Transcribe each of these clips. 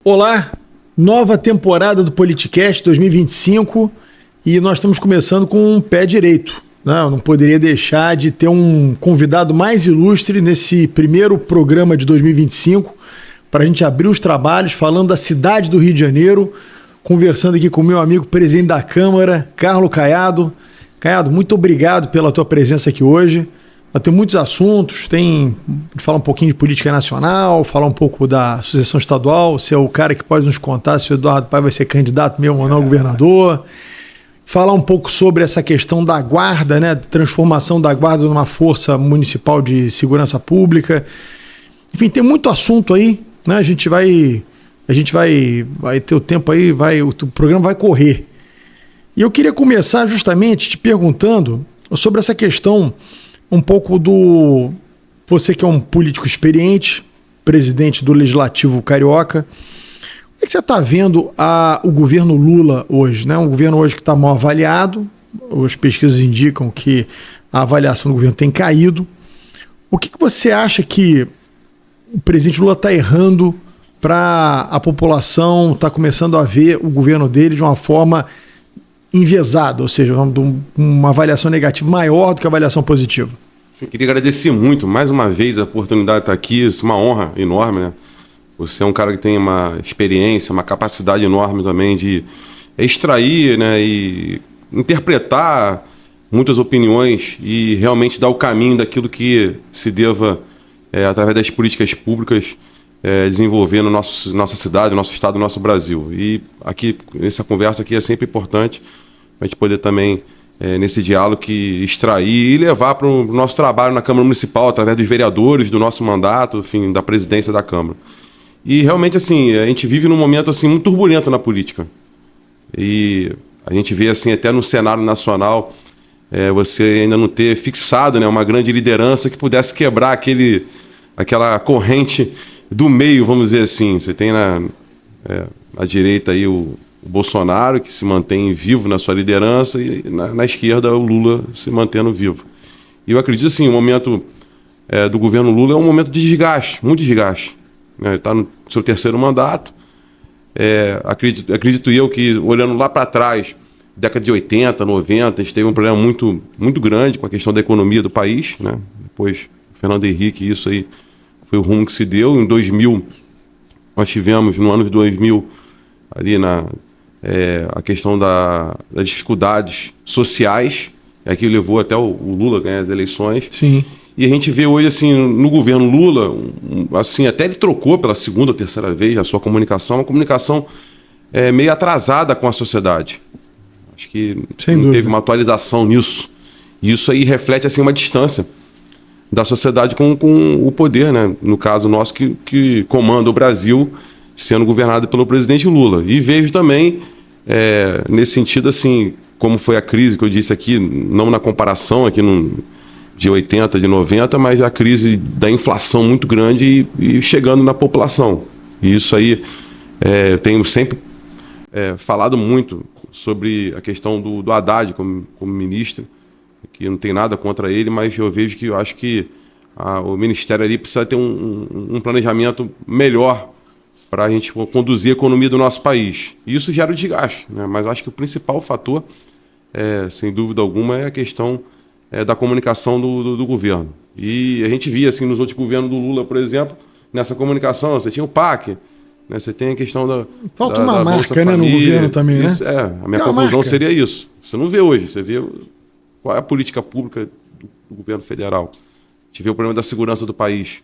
Olá, nova temporada do Politicast 2025 e nós estamos começando com um pé direito. Eu não poderia deixar de ter um convidado mais ilustre nesse primeiro programa de 2025 para a gente abrir os trabalhos falando da cidade do Rio de Janeiro, conversando aqui com o meu amigo presidente da Câmara, Carlos Caiado. Caiado, muito obrigado pela tua presença aqui hoje. Tem muitos assuntos, falar um pouquinho de política nacional, falar um pouco da sucessão estadual, se é o cara que pode nos contar se o Eduardo Paes vai ser candidato mesmo ou não governador. Falar um pouco sobre essa questão da guarda, né, transformação da guarda numa força municipal de segurança pública. Enfim, tem muito assunto aí, né? A gente vai ter o tempo aí, o programa vai correr. E eu queria começar justamente te perguntando sobre essa questão um pouco você que é um político experiente, presidente do Legislativo Carioca. Como é que você está vendo o governo Lula hoje, né? Um governo hoje que está mal avaliado, as pesquisas indicam que a avaliação do governo tem caído. O que você acha que o presidente Lula está errando para a população estar começando a ver o governo dele de uma forma enviesada, ou seja, uma avaliação negativa maior do que a avaliação positiva? Sim, queria agradecer muito, mais uma vez, a oportunidade de estar aqui. Isso é uma honra enorme, né? Você é um cara que tem uma experiência, uma capacidade enorme também de extrair, né, e interpretar muitas opiniões e realmente dar o caminho daquilo que se deva, através das políticas públicas, desenvolver no nossa cidade, no nosso estado, no nosso Brasil. E aqui, essa conversa aqui é sempre importante para a gente poder também, nesse diálogo, que extrair e levar para o nosso trabalho na Câmara Municipal, através dos vereadores, do nosso mandato, enfim, da presidência da Câmara. E realmente, assim, a gente vive num momento assim, muito turbulento na política. E a gente vê, assim, até no cenário nacional, você ainda não ter fixado, né, uma grande liderança que pudesse quebrar aquela corrente do meio, vamos dizer assim. Você tem na direita aí o Bolsonaro, que se mantém vivo na sua liderança, e na esquerda o Lula se mantendo vivo. E eu acredito, assim, o momento do governo Lula é um momento de desgaste, muito desgaste. Ele está no seu terceiro mandato. Acredito eu que, olhando lá para trás, década de 80, 90, a gente teve um problema muito, muito grande com a questão da economia do país, né? Depois, Fernando Henrique, isso aí foi o rumo que se deu. Em 2000, nós tivemos, no ano de 2000, ali a questão das dificuldades sociais, que levou até o Lula a ganhar as eleições. Sim. E a gente vê hoje, assim, no governo Lula, assim, até ele trocou pela segunda ou terceira vez a sua comunicação, uma comunicação meio atrasada com a sociedade. Acho que não teve uma atualização nisso. E isso aí reflete, assim, uma distância da sociedade com o poder, né? No caso nosso, que comanda o Brasil, sendo governado pelo presidente Lula. E vejo também, nesse sentido, assim, como foi a crise que eu disse aqui, não na comparação aqui de 80, de 90, mas a crise da inflação muito grande e chegando na população. E isso aí, eu tenho sempre falado muito sobre a questão do Haddad como ministro, que não tem nada contra ele, mas eu acho que o Ministério ali precisa ter um planejamento melhor para a gente conduzir a economia do nosso país. E isso gera o desgaste, né? Mas eu acho que o principal fator, sem dúvida alguma, é a questão da comunicação do governo. E a gente via, assim, nos outros governos do Lula, por exemplo, nessa comunicação, você tinha o PAC, né? Você tem a questão da Falta uma da marca, Bolsa né, Família, no governo também, isso, né? A minha conclusão seria isso. Você não vê hoje, você vê qual é a política pública do governo federal. A gente vê o problema da segurança do país.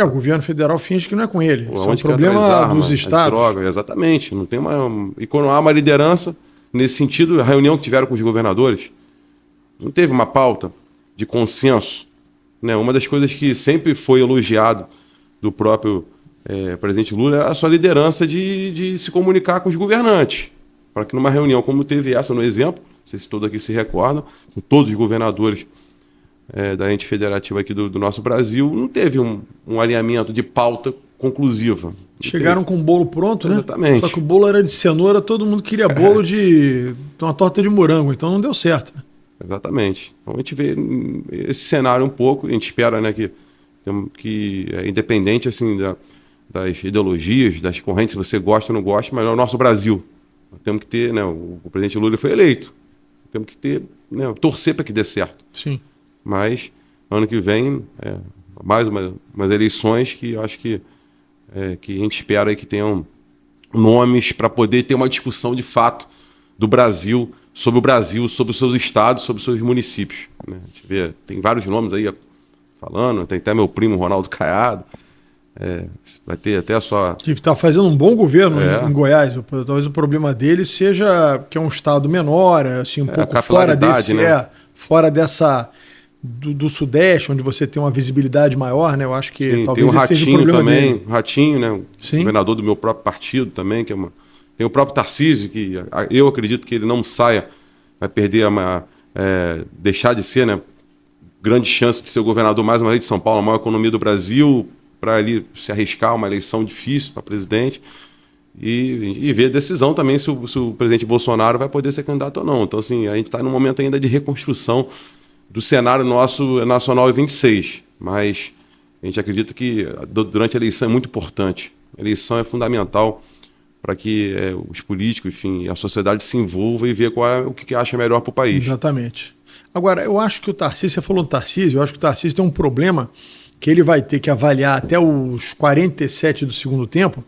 O governo federal finge que não é com ele. Isso é um Onde problema dos estados. Droga, exatamente. Não tem e quando há uma liderança, nesse sentido, a reunião que tiveram com os governadores, não teve uma pauta de consenso, né? Uma das coisas que sempre foi elogiado do próprio presidente Lula é a sua liderança de se comunicar com os governantes. Para que numa reunião como teve essa, no exemplo, não sei se todos aqui se recordam, com todos os governadores da ente federativa aqui do nosso Brasil, não teve um alinhamento de pauta conclusiva. Chegaram com o bolo pronto, né? Exatamente. Só que o bolo era de cenoura, todo mundo queria bolo de uma torta de morango, então não deu certo. Exatamente. Então a gente vê esse cenário um pouco, a gente espera, né, que independente, assim, das ideologias, das correntes, se você gosta ou não gosta, mas é o nosso Brasil. Nós temos que ter, né, o presidente Lula foi eleito. Temos que ter, né, torcer para que dê certo. Sim. Mas ano que vem, mais umas eleições que eu acho que a gente espera aí que tenham nomes para poder ter uma discussão de fato do Brasil, sobre os seus estados, sobre os seus municípios. Né? A gente vê, tem vários nomes aí falando, tem até meu primo Ronaldo Caiado. Vai ter até a sua... Que está fazendo um bom governo em Goiás. Talvez o problema dele seja que é um estado menor, assim, um pouco fora desse, né? Fora dessa do Sudeste, onde você tem uma visibilidade maior, né? Eu acho que sim, talvez tem o esse seja o Ratinho problema também, dele. O Ratinho, né? O sim. Governador do meu próprio partido também, que tem o próprio Tarcísio, que eu acredito que ele não saia, vai perder deixar de ser, né? Grande chance de ser o governador mais uma vez de São Paulo, a maior economia do Brasil, para ali se arriscar uma eleição difícil para presidente e ver a decisão também se o presidente Bolsonaro vai poder ser candidato ou não. Então, assim, a gente está num momento ainda de reconstrução do cenário nosso nacional em 26, mas a gente acredita que durante a eleição é muito importante. A eleição é fundamental para que os políticos, enfim, a sociedade se envolva e veja o que acha melhor para o país. Exatamente. Agora, eu acho que o Tarcísio, você falou do Tarcísio, eu acho que o Tarcísio tem um problema que ele vai ter que avaliar até os 47 do segundo tempo,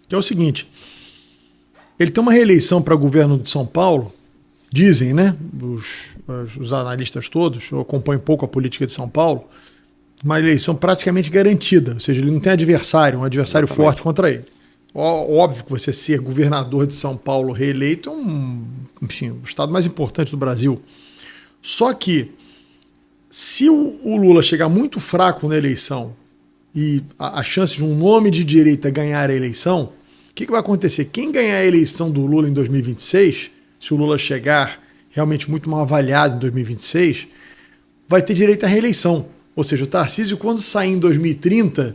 que é o seguinte: ele tem uma reeleição para governo de São Paulo, dizem, né, os analistas todos, eu acompanho pouco a política de São Paulo, uma eleição praticamente garantida, ou seja, ele não tem adversário, um adversário Exatamente. forte contra ele. Óbvio que você ser governador de São Paulo reeleito é enfim, o estado mais importante do Brasil. Só que se o Lula chegar muito fraco na eleição e a chance de um nome de direita ganhar a eleição, o que vai acontecer? Quem ganhar a eleição do Lula em 2026, se o Lula chegar realmente muito mal avaliado em 2026, vai ter direito à reeleição. Ou seja, o Tarcísio, quando sair em 2030,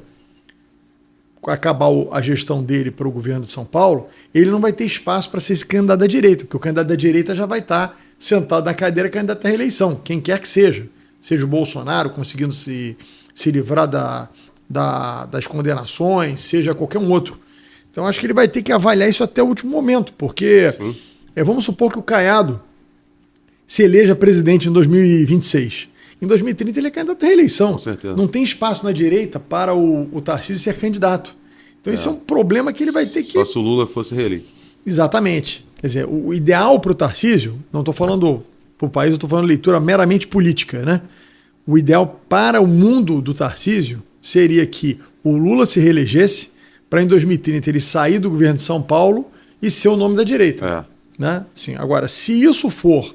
acabar a gestão dele para o governo de São Paulo, ele não vai ter espaço para ser esse candidato da direita, porque o candidato da direita já vai estar sentado na cadeira candidato à reeleição, quem quer que seja o Bolsonaro conseguindo se livrar das condenações, seja qualquer um outro. Então acho que ele vai ter que avaliar isso até o último momento, porque vamos supor que o Caiado se eleja presidente em 2026. Em 2030 ele é candidato à reeleição. Com certeza. Não tem espaço na direita para o Tarcísio ser candidato. Então isso é um problema que ele vai ter que... Só se o Lula fosse reeleito. Exatamente. Quer dizer, o ideal para o Tarcísio, não estou falando para o país, eu estou falando leitura meramente política, né? O ideal para o mundo do Tarcísio seria que o Lula se reelegesse para em 2030 ele sair do governo de São Paulo e ser o nome da direita. Né? Sim, agora, se isso for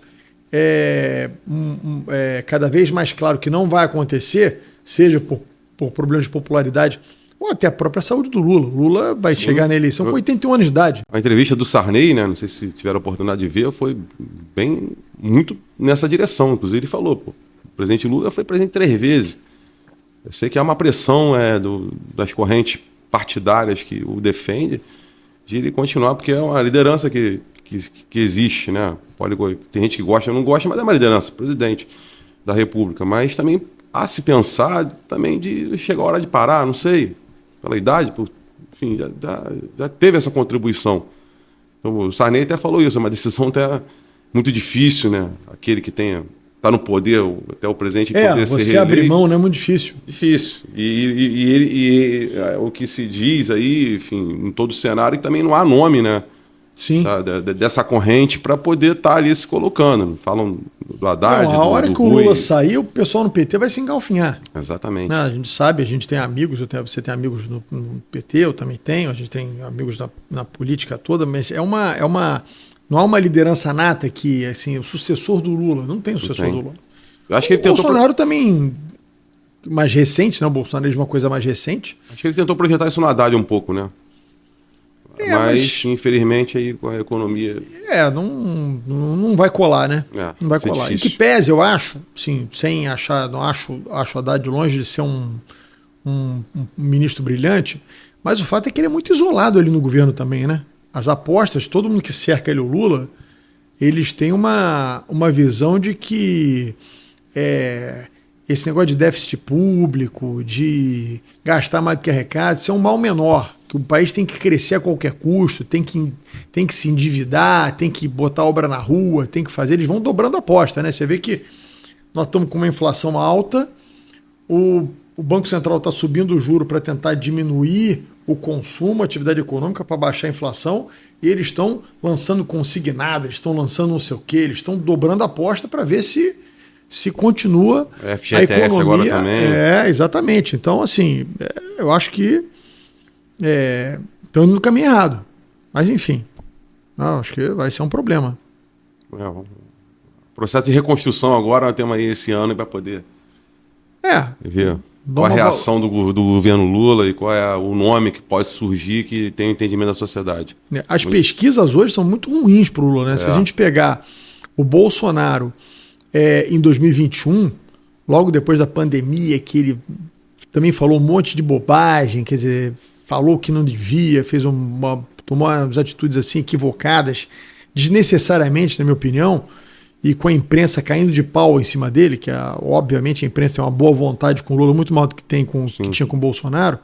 cada vez mais claro que não vai acontecer, seja por problemas de popularidade ou até a própria saúde do Lula. O Lula vai chegar na eleição com 81 anos de idade. A entrevista do Sarney, né, não sei se tiveram a oportunidade de ver, foi muito nessa direção. Inclusive ele falou, o presidente Lula foi presidente 3 vezes. Eu sei que há uma pressão das correntes partidárias que o defende de ele continuar, porque é uma liderança que existe, né? Tem gente que gosta ou não gosta, mas é uma liderança, presidente da República. Mas também há se pensar também de chegar a hora de parar, não sei, pela idade, enfim, já teve essa contribuição. Então, o Sarney até falou isso, é uma decisão até muito difícil, né? Aquele que está no poder, até o presidente poder ser reeleito. Você abrir mão não é muito difícil. Difícil. E o que se diz aí, enfim, em todo o cenário, e também não há nome, né? Sim. Dessa corrente para poder estar ali se colocando. Falam do Haddad, a hora do que o Rui. Lula sair, o pessoal no PT vai se engalfinhar. Exatamente. A gente sabe, a gente tem amigos, você tem amigos no PT, eu também tenho, a gente tem amigos na política toda, mas não há uma liderança nata que, assim, o sucessor do Lula, não tem sucessor do Lula. Eu acho que ele Bolsonaro também, mais recente, né? O Bolsonaro é uma coisa mais recente. Acho que ele tentou projetar isso no Haddad um pouco, né? Mas infelizmente aí com a economia... não vai colar, né? Não vai colar. Difícil. E que pese, eu acho, sim, não acho Haddad de longe de ser um ministro brilhante, mas o fato é que ele é muito isolado ali no governo também, né? As apostas, todo mundo que cerca ele, o Lula, eles têm uma visão de que esse negócio de déficit público, de gastar mais do que arrecada, isso é um mal menor, que o país tem que crescer a qualquer custo, tem que se endividar, tem que botar obra na rua, tem que fazer, eles vão dobrando a aposta, né? Você vê que nós estamos com uma inflação alta, o Banco Central está subindo o juro para tentar diminuir o consumo, a atividade econômica, para baixar a inflação, e eles estão lançando consignado, eles estão lançando não sei o quê, eles estão dobrando a aposta para ver se continua a economia agora também. Exatamente. Então, assim, eu acho que estão indo no caminho errado. Mas, enfim, acho que vai ser um problema. O processo de reconstrução agora nós temos aí esse ano para poder ver qual a reação do governo Lula e qual é o nome que pode surgir que tem o entendimento da sociedade. As pesquisas hoje são muito ruins para o Lula, né? Se a gente pegar o Bolsonaro em 2021, logo depois da pandemia, que ele também falou um monte de bobagem, quer dizer, falou que não devia, tomou umas atitudes assim equivocadas, desnecessariamente, na minha opinião, e com a imprensa caindo de pau em cima dele, que obviamente a imprensa tem uma boa vontade com o Lula, muito maior do que que tinha com o Bolsonaro,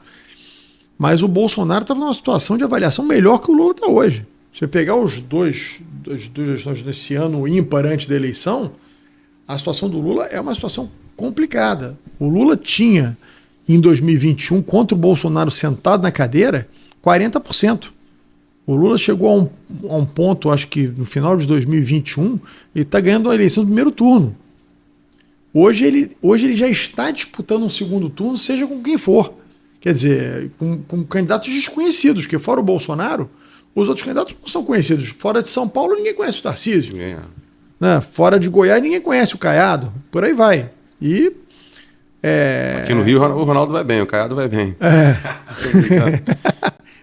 mas o Bolsonaro estava numa situação de avaliação melhor que o Lula está hoje. Se você pegar as duas gestões nesse ano ímpar antes da eleição, a situação do Lula é uma situação complicada. O Lula tinha, em 2021, contra o Bolsonaro sentado na cadeira, 40%. O Lula chegou a um ponto, acho que no final de 2021, ele está ganhando a eleição do primeiro turno. Hoje ele já está disputando um segundo turno, seja com quem for. Quer dizer, com candidatos desconhecidos, porque fora o Bolsonaro, os outros candidatos não são conhecidos. Fora de São Paulo, ninguém conhece o Tarcísio. Né? Fora de Goiás, ninguém conhece o Caiado. Por aí vai. Aqui no Rio, o Ronaldo vai bem, o Caiado vai bem.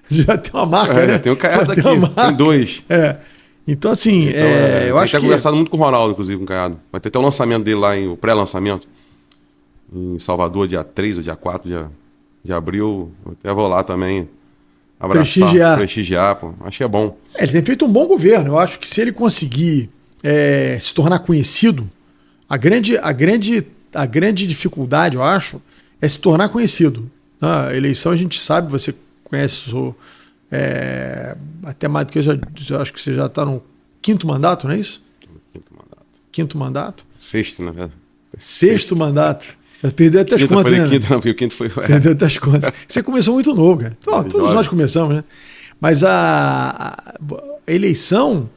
Já tem uma marca, né? Tem o Caiado aqui, tem dois. Então, assim, eu acho que... conversado muito com o Ronaldo, inclusive, com o Caiado. Vai ter até o lançamento dele lá, o pré-lançamento, em Salvador, dia 3 ou dia 4 de abril. Eu até vou lá também abraçar, prestigiar, pô. Acho que é bom. Ele tem feito um bom governo. Eu acho que se ele conseguir se tornar conhecido, a grande dificuldade, eu acho, é se tornar conhecido. Na eleição a gente sabe, você conhece, até mais do que eu acho que você já está no 5º mandato, não é isso? 5º mandato? 6º, na verdade. 6º mandato. Perdeu até as contas, né? O quinto foi... Perdeu até as contas. Você começou muito novo, cara. Todos nós começamos, né? Mas a eleição,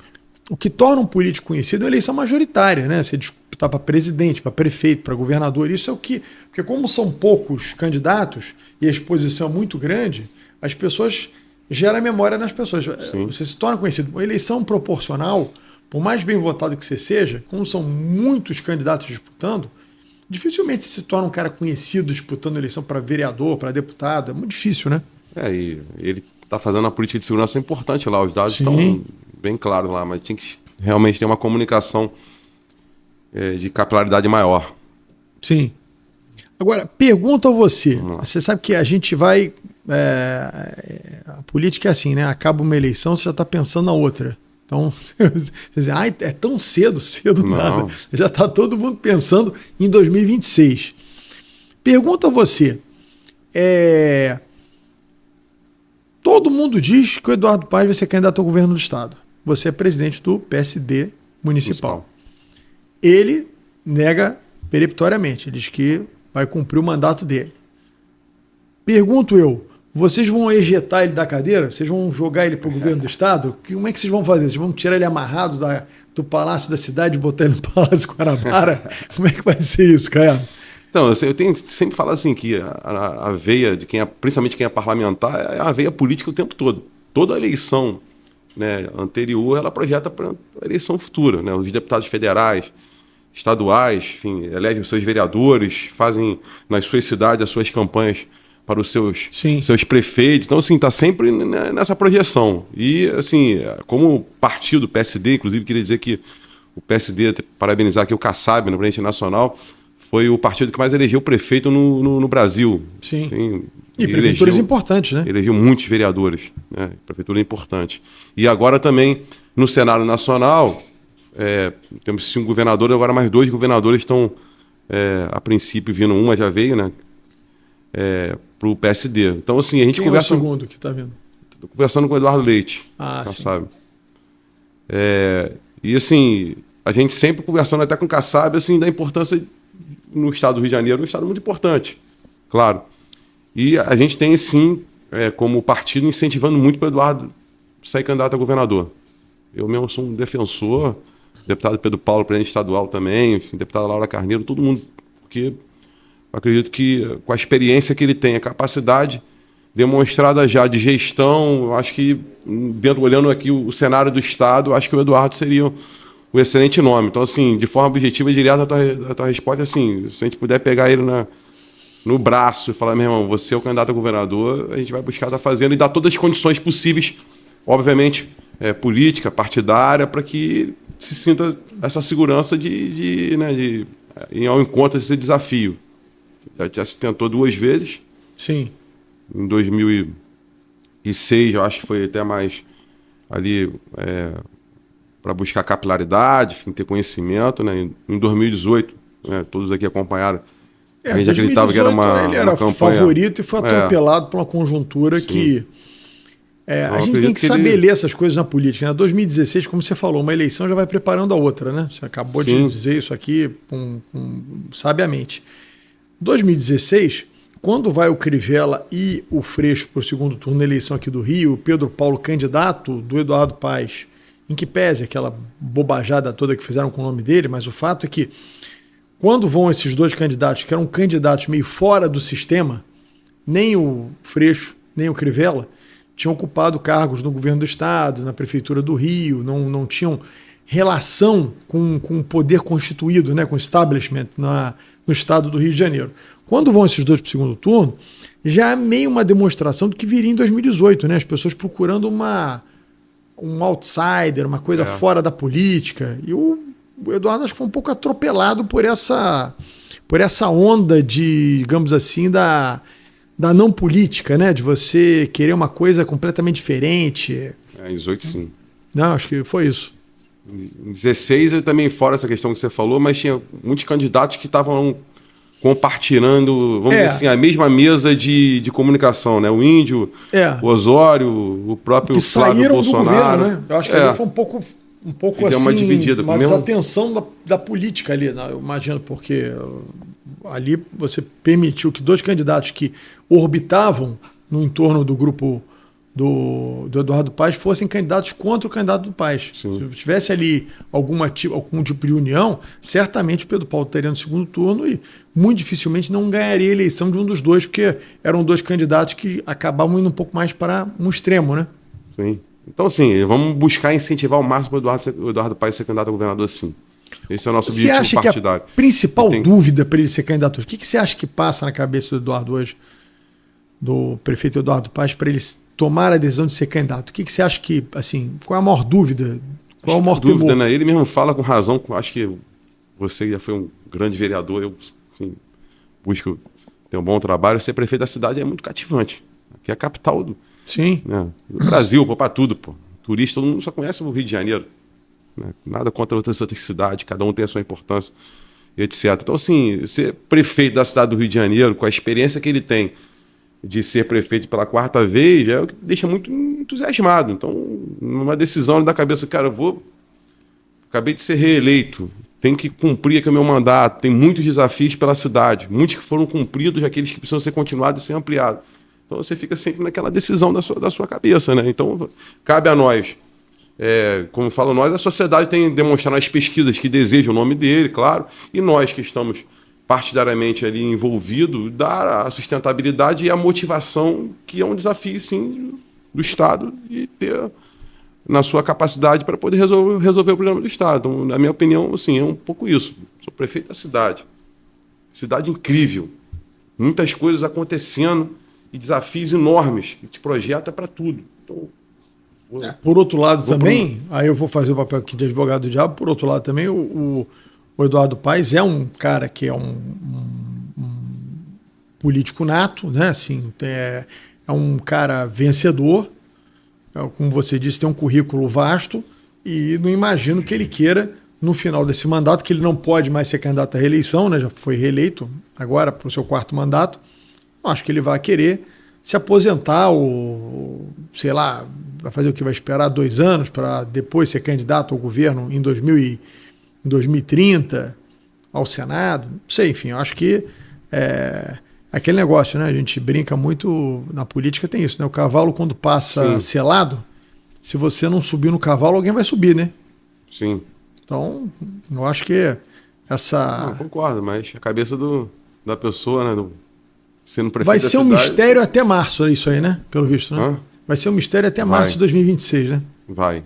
o que torna um político conhecido é uma eleição majoritária, né? Você disputar para presidente, para prefeito, para governador. Isso é o que... Porque como são poucos candidatos e a exposição é muito grande, as pessoas geram memória nas pessoas. Sim. Você se torna conhecido. Uma eleição proporcional, por mais bem votado que você seja, como são muitos candidatos disputando, dificilmente você se torna um cara conhecido disputando eleição para vereador, para deputado. É muito difícil, né? E ele está fazendo uma política de segurança importante lá. Os dados estão bem claros lá, mas tinha que realmente ter uma comunicação de capilaridade maior. Sim. Agora, pergunto a você. Você sabe que a gente vai... a política é assim, né? Acaba uma eleição, você já está pensando na outra. Então, você diz, é tão cedo nada. Já está todo mundo pensando em 2026. Pergunto a você. Todo mundo diz que o Eduardo Paes vai ser candidato ao governo do Estado. Você é presidente do PSD municipal. Ele nega peremptoriamente. Ele diz que vai cumprir o mandato dele. Pergunto eu, vocês vão ejetar ele da cadeira? Vocês vão jogar ele para o governo do Estado? Como é que vocês vão fazer? Vocês vão tirar ele amarrado do Palácio da Cidade e botar ele no Palácio Guanabara? Como é que vai ser isso, Caio? Então, eu tenho sempre falado assim, que a veia de principalmente quem é parlamentar, é a veia política o tempo todo. Toda eleição, né, anterior, ela projeta para a eleição futura. Né? Os deputados federais, estaduais, enfim, elegem os seus vereadores, fazem nas suas cidades as suas campanhas para os seus prefeitos. Então, assim, está sempre nessa projeção. E, assim, como partido PSD, inclusive, queria dizer que o PSD, parabenizar aqui o Kassab, no presidente nacional, foi o partido que mais elegeu prefeito no Brasil. Sim. E prefeituras importantes, né? Elegeu muitos vereadores, né? Prefeitura importante. E agora também, no Senado Nacional, temos 5 governadores, agora mais 2 governadores estão a princípio vindo uma, já veio, né? Para o PSD. Então, assim, a gente Quem conversa... é o segundo que está vindo? Estou conversando com o Eduardo Leite. Sim. Sabe? E, assim, a gente sempre conversando até com o Kassab, assim, da importância no estado do Rio de Janeiro, um estado muito importante, claro. E a gente tem, sim, como partido, incentivando muito para o Eduardo sair candidato a governador. Eu mesmo sou um defensor, deputado Pedro Paulo, presidente estadual também, enfim, deputada Laura Carneiro, todo mundo, porque eu acredito que com a experiência que ele tem, a capacidade demonstrada já de gestão, eu acho que, olhando aqui o cenário do estado, eu acho que o Eduardo seria um excelente nome. Então, assim, de forma objetiva e direta, a tua resposta é assim, se a gente puder pegar ele no braço e falar, meu irmão, você é o candidato a governador, a gente vai buscar estar fazendo e dar todas as condições possíveis, obviamente, política, partidária, para que se sinta essa segurança de ir ao encontro desse desafio. Já se tentou 2 vezes. Sim. Em 2006, eu acho que foi até mais ali para buscar capilaridade, enfim, ter conhecimento, né? Em 2018, todos aqui acompanharam. A gente acreditava que era ele era campanha... favorito e foi atropelado por uma conjuntura. Sim. Que a gente tem que saber ler essas coisas na política. Né? 2016, como você falou, uma eleição já vai preparando a outra, né? Você acabou de dizer isso aqui sabiamente. 2016, quando vai o Crivella e o Freixo para o segundo turno na eleição aqui do Rio, o Pedro Paulo candidato do Eduardo Paes, em que pese aquela bobajada toda que fizeram com o nome dele, mas o fato é que quando vão esses 2 candidatos, que eram candidatos meio fora do sistema, nem o Freixo, nem o Crivella, tinham ocupado cargos no governo do estado, na prefeitura do Rio, não tinham relação com o poder constituído, né, com o establishment no estado do Rio de Janeiro. Quando vão esses 2 para o segundo turno, já é meio uma demonstração do que viria em 2018, né? As pessoas procurando um outsider, uma coisa fora da política. E o Eduardo acho que foi um pouco atropelado por essa onda de, digamos assim, da não política, né? De você querer uma coisa completamente diferente. Em 18, sim. Não, acho que foi isso. Em 16, eu também, fora essa questão que você falou, mas tinha muitos candidatos que estavam compartilhando, vamos dizer assim, a mesma mesa de comunicação, né? O Índio, o Osório, o próprio Flávio Bolsonaro. Do governo, né? Eu acho que ali foi um pouco assim, uma dividida, uma desatenção da política ali, né? Eu imagino, porque ali você permitiu que 2 candidatos que orbitavam no entorno do grupo do Eduardo Paes fossem candidatos contra o candidato do Paes. Sim. Se tivesse ali algum tipo de união, certamente o Pedro Paulo estaria no segundo turno e muito dificilmente não ganharia a eleição de um dos 2, porque eram 2 candidatos que acabavam indo um pouco mais para um extremo, né? Sim. Então, assim, vamos buscar incentivar ao máximo o Eduardo Paes ser candidato a governador, sim. Esse é o nosso objetivo partidário. Você acha que a principal dúvida para ele ser candidato, o que você acha que passa na cabeça do Eduardo hoje, do prefeito Eduardo Paes, para ele tomar a decisão de ser candidato? O que você acha que, assim, qual é a maior dúvida? Qual é o maior temor? Né? Ele mesmo fala com razão, acho que você já foi um grande vereador, eu, enfim, busco ter um bom trabalho, ser prefeito da cidade é muito cativante. Aqui é a capital do Brasil, para tudo, pô. Turista, todo mundo só conhece o Rio de Janeiro. Né? Nada contra outras cidades, cada um tem a sua importância, etc. Então, assim, ser prefeito da cidade do Rio de Janeiro, com a experiência que ele tem de ser prefeito pela 4ª vez, é o que deixa muito entusiasmado. Então, numa decisão da cabeça, cara, acabei de ser reeleito, tenho que cumprir aqui o meu mandato, tem muitos desafios pela cidade, muitos que foram cumpridos, aqueles que precisam ser continuados e ser ampliados. Então, você fica sempre naquela decisão da sua cabeça, né? Então, cabe a nós, como falo nós, a sociedade tem demonstrado nas pesquisas que desejam o nome dele, claro, e nós que estamos partidariamente ali envolvido, dar a sustentabilidade e a motivação, que é um desafio, sim, do Estado, de ter na sua capacidade para poder resolver o problema do Estado. Então, na minha opinião, assim, é um pouco isso. Sou prefeito da cidade. Cidade incrível. Muitas coisas acontecendo e desafios enormes. Que te projeta para tudo. Então, por outro lado também, aí eu vou fazer o papel aqui de advogado do diabo, por outro lado também, o Eduardo Paes é um cara que é um político nato, né? Assim, é um cara vencedor, como você disse, tem um currículo vasto e não imagino que ele queira no final desse mandato, que ele não pode mais ser candidato à reeleição, né? Já foi reeleito agora para o seu 4º mandato. Eu acho que ele vai querer se aposentar ou, sei lá, vai fazer o que? Vai esperar 2 anos para depois ser candidato ao governo em 2030, ao Senado. Não sei, enfim, eu acho que aquele negócio, né? A gente brinca muito, na política tem isso, né? O cavalo, quando passa selado, se você não subir no cavalo, alguém vai subir, né? Sim. Então, eu acho que essa... Não, concordo, mas a cabeça da pessoa, né? Sendo prefeito vai da ser um cidade... mistério até março, isso aí, né? Pelo visto, né? Hã? Vai ser um mistério até março de 2026, né? Vai.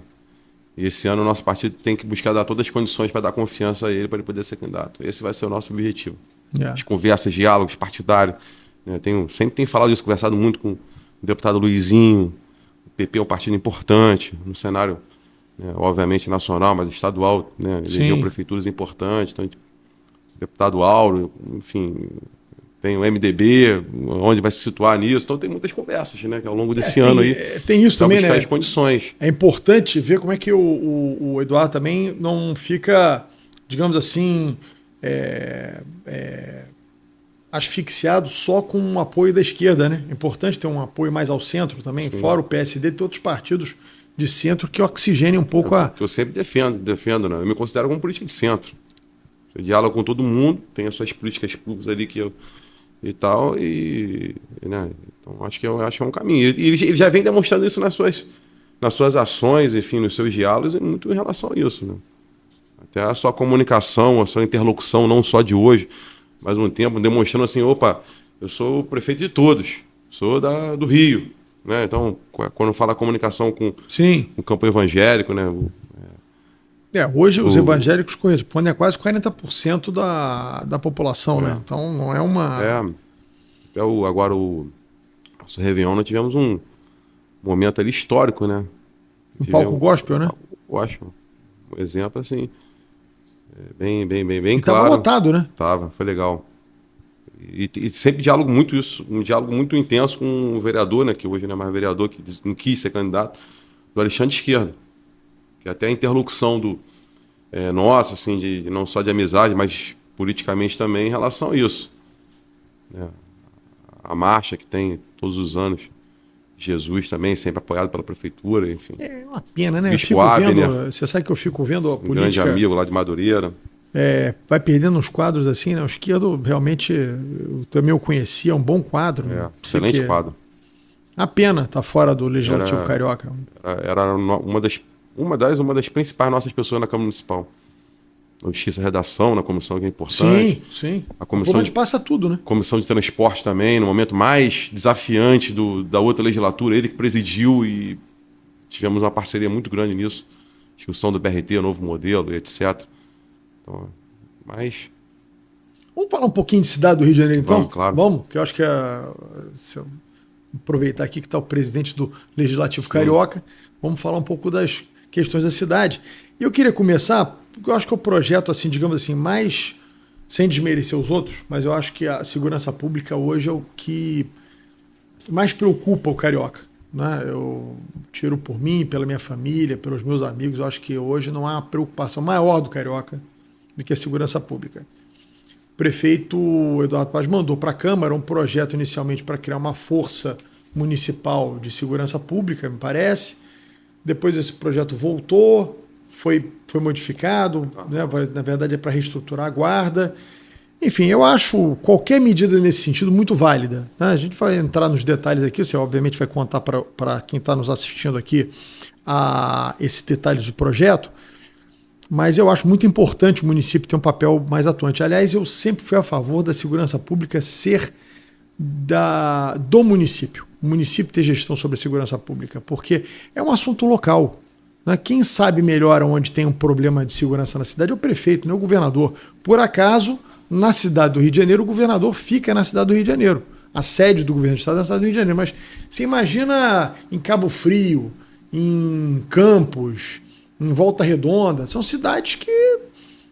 E esse ano o nosso partido tem que buscar dar todas as condições para dar confiança a ele, para ele poder ser candidato. Esse vai ser o nosso objetivo. As conversas, diálogos partidários. Né? Sempre tenho falado isso, conversado muito com o deputado Luizinho. O PP é um partido importante, no cenário, né, obviamente, nacional, mas estadual, né? Elegeu prefeituras importantes. Então, deputado Auro, enfim, tem o MDB, onde vai se situar nisso. Então, tem muitas conversas, né, que ao longo desse ano aí. Tem isso também, buscar né? as condições. É importante ver como é que o Eduardo também não fica, digamos assim, asfixiado só com o apoio da esquerda, né? É importante ter um apoio mais ao centro também, fora o PSD, ter outros partidos de centro que oxigenem um pouco que eu sempre defendo, né? Eu me considero como político de centro. Eu dialogo com todo mundo, tenho as suas políticas públicas ali e tal, né? Então acho que é um caminho. E ele já vem demonstrando isso nas suas ações, enfim, nos seus diálogos, e muito em relação a isso, né? Até a sua comunicação, a sua interlocução, não só de hoje, mas um tempo, demonstrando assim, opa, eu sou o prefeito de todos, sou do Rio, né? Então, quando fala comunicação com o campo evangélico, né? Hoje os evangélicos correspondem a quase 40% da população, né? Então não é uma... Agora o nosso Réveillon, nós tivemos um momento ali histórico, né? Palco gospel, né? Gospel. Um exemplo assim, bem claro. Estava lotado, né? Foi legal. E sempre diálogo muito isso, um diálogo muito intenso com o vereador, né? Que hoje não é mais vereador, que não quis ser candidato, do Alexandre Esquerdo. Que até a interlocução nossa, assim, não só de amizade, mas politicamente também em relação a isso. Né? A marcha que tem todos os anos, Jesus também, sempre apoiado pela prefeitura, enfim. É uma pena, né? Bispo Abner, você sabe que eu fico vendo a política... grande amigo lá de Madureira. Vai perdendo uns quadros assim, né? O Esquerdo realmente, eu também o conhecia, é um bom quadro. Excelente quadro. A pena tá fora do Legislativo Carioca. Era uma das principais nossas pessoas na Câmara Municipal. A Justiça e Redação, na comissão, que é importante. Sim. A comissão onde passa tudo, né? Comissão de Transporte também, no momento mais desafiante da outra legislatura, ele que presidiu e tivemos uma parceria muito grande nisso. Discussão do BRT, o novo modelo, etc. Então, mas... Vamos falar um pouquinho de cidade do Rio de Janeiro, então? Vamos, claro. Vamos, que eu acho que se eu aproveitar aqui que está o presidente do Legislativo Carioca, vamos falar um pouco das questões da cidade. E eu queria começar, porque eu acho que é o projeto, assim, digamos assim, mais, sem desmerecer os outros, mas eu acho que a segurança pública hoje é o que mais preocupa o carioca, né? Eu tiro por mim, pela minha família, pelos meus amigos, eu acho que hoje não há uma preocupação maior do carioca do que a segurança pública. O prefeito Eduardo Paz mandou para a Câmara um projeto inicialmente para criar uma força municipal de segurança pública, me parece. Depois esse projeto voltou, foi modificado, né? Na verdade é para reestruturar a guarda. Enfim, eu acho qualquer medida nesse sentido muito válida, né? A gente vai entrar nos detalhes aqui, você obviamente vai contar para quem está nos assistindo aqui esses detalhes do projeto, mas eu acho muito importante o município ter um papel mais atuante. Aliás, eu sempre fui a favor da segurança pública ser do município. O município ter gestão sobre a segurança pública, porque é um assunto local. Né? Quem sabe melhor onde tem um problema de segurança na cidade é o prefeito, não é o governador. Por acaso, na cidade do Rio de Janeiro, o governador fica na cidade do Rio de Janeiro. A sede do governo do estado é na cidade do Rio de Janeiro. Mas você imagina em Cabo Frio, em Campos, em Volta Redonda, são cidades que...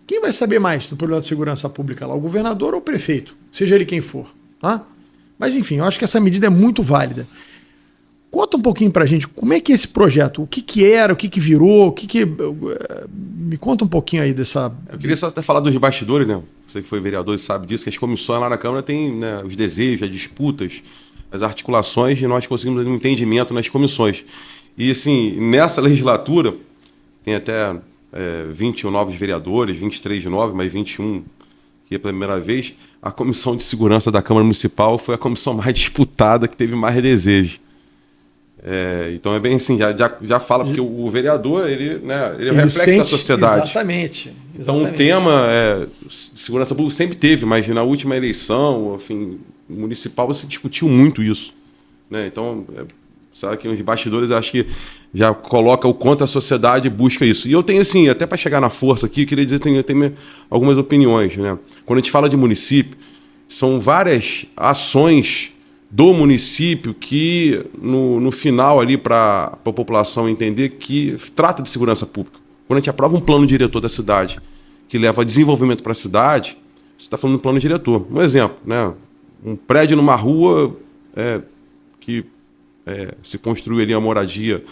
Quem vai saber mais do problema de segurança pública lá? O governador ou o prefeito? Seja ele quem for. Tá? Mas enfim, eu acho que essa medida é muito válida. Conta um pouquinho pra gente, como é que é esse projeto? O que era, o que virou, me conta um pouquinho aí dessa... Eu queria só até falar dos bastidores, né? Você que foi vereador e sabe disso, que as comissões lá na Câmara têm, né, os desejos, as disputas, as articulações, e nós conseguimos um entendimento nas comissões. E, assim, nessa legislatura, tem até 20 novos vereadores, 23 de novos, mas 21 que é pela primeira vez. A Comissão de Segurança da Câmara Municipal foi a comissão mais disputada, que teve mais desejos. Então é bem assim, já fala, porque o vereador, ele é o reflexo da sociedade. Exatamente. Então o tema de segurança pública sempre teve, mas na última eleição, enfim, municipal, você discutiu muito isso. Né? Então, sabe que nos bastidores, acho que já coloca o quanto a sociedade busca isso. E eu tenho, assim, até para chegar na força aqui, eu queria dizer que eu tenho algumas opiniões. Né? Quando a gente fala de município, são várias ações do município que, no final ali, para a população entender que trata de segurança pública. Quando a gente aprova um plano diretor da cidade que leva desenvolvimento para a cidade, você está falando de plano diretor. Um exemplo, né? Um prédio numa rua que se construiu ali uma moradia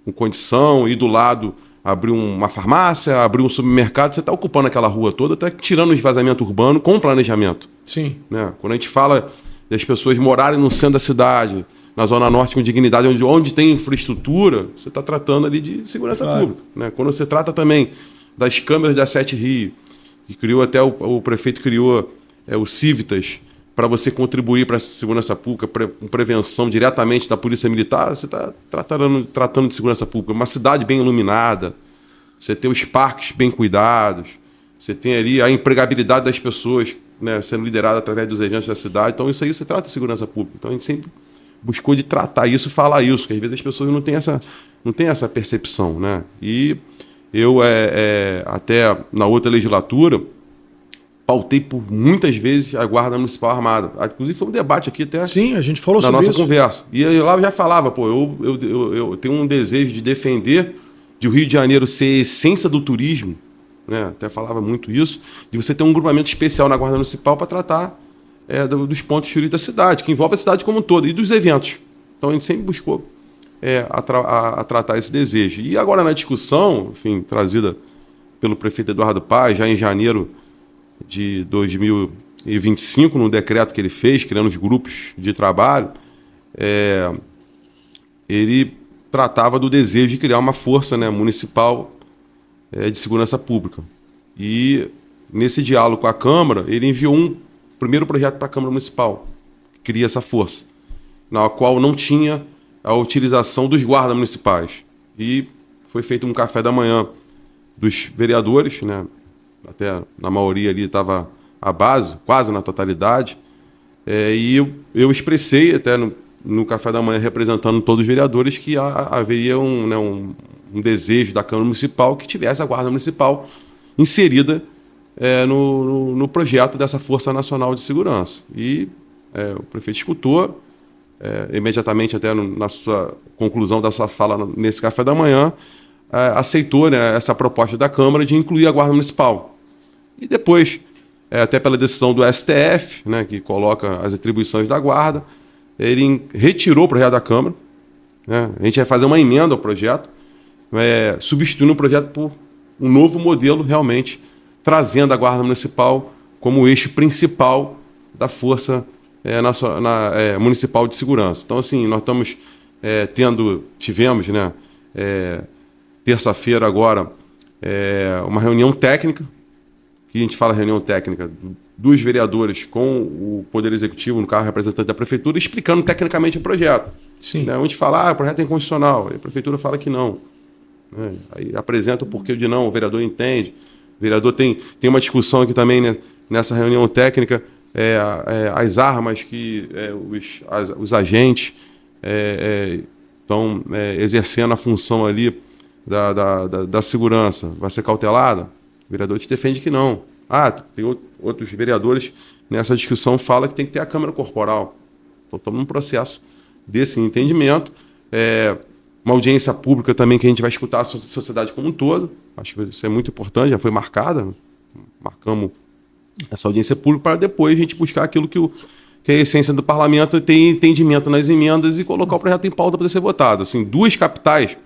com condição e do lado abriu uma farmácia, abriu um supermercado, você está ocupando aquela rua toda, está tirando o esvaziamento urbano com planejamento. Sim. Né? Quando a gente fala das pessoas morarem no centro da cidade, na Zona Norte com dignidade, onde tem infraestrutura, você está tratando ali de segurança pública. Né? Quando você trata também das câmeras da Sete Rio, que criou até o prefeito criou o Civitas, para você contribuir para a segurança pública, com prevenção diretamente da Polícia Militar, você está tratando de segurança pública. Uma cidade bem iluminada, você tem os parques bem cuidados, você tem ali a empregabilidade das pessoas, né, sendo liderada através dos agentes da cidade. Então, isso aí você trata de segurança pública. Então, a gente sempre buscou de tratar isso e falar isso, que às vezes as pessoas não têm essa percepção. Né? E eu, até na outra legislatura, pautei por muitas vezes a Guarda Municipal Armada. Inclusive foi um debate aqui até. Sim, a gente falou na sobre nossa isso. Conversa. E lá eu já falava, eu tenho um desejo de defender de o Rio de Janeiro ser a essência do turismo, né? Até falava muito isso, de você ter um grupamento especial na Guarda Municipal para tratar dos pontos turísticos da cidade, que envolve a cidade como um todo, e dos eventos. Então a gente sempre buscou a tratar esse desejo. E agora na discussão, enfim, trazida pelo prefeito Eduardo Paes, já em janeiro de 2025, no decreto que ele fez, criando os grupos de trabalho, ele tratava do desejo de criar uma força, né, municipal de segurança pública. E, nesse diálogo com a Câmara, ele enviou um primeiro projeto para a Câmara Municipal, que cria essa força, na qual não tinha a utilização dos guardas municipais. E foi feito um café da manhã dos vereadores, né, até na maioria ali estava a base, quase na totalidade, e eu expressei até no café da manhã, representando todos os vereadores, que haveria um desejo da Câmara Municipal que tivesse a Guarda Municipal inserida no projeto dessa Força Nacional de Segurança. E o prefeito escutou, imediatamente até na sua conclusão da sua fala nesse café da manhã, aceitou, né, essa proposta da Câmara de incluir a Guarda Municipal. E depois, até pela decisão do STF, né, que coloca as atribuições da Guarda, ele retirou o projeto da Câmara. Né? A gente vai fazer uma emenda ao projeto, substituindo o projeto por um novo modelo, realmente, trazendo a Guarda Municipal como eixo principal da Força Municipal de Segurança. Então, assim, nós estamos tivemos, né, terça-feira agora, uma reunião técnica, que a gente fala reunião técnica dos vereadores com o Poder Executivo, no caso, representante da Prefeitura, explicando tecnicamente o projeto. Sim. Né? A gente fala, o projeto é inconstitucional, e a Prefeitura fala que não. Né? Aí apresenta o porquê de não, o vereador entende. O vereador tem uma discussão aqui também, né, nessa reunião técnica, as armas que os agentes estão exercendo a função ali da segurança, vai ser cautelada? O vereador te defende que não. Tem outros vereadores nessa discussão falam que tem que ter a câmera corporal. Então, estamos num processo desse entendimento. Uma audiência pública também que a gente vai escutar a sociedade como um todo. Acho que isso é muito importante, já foi marcada. Marcamos essa audiência pública para depois a gente buscar aquilo que que a essência do parlamento é ter entendimento nas emendas e colocar o projeto em pauta para ser votado. Assim, 2 capitais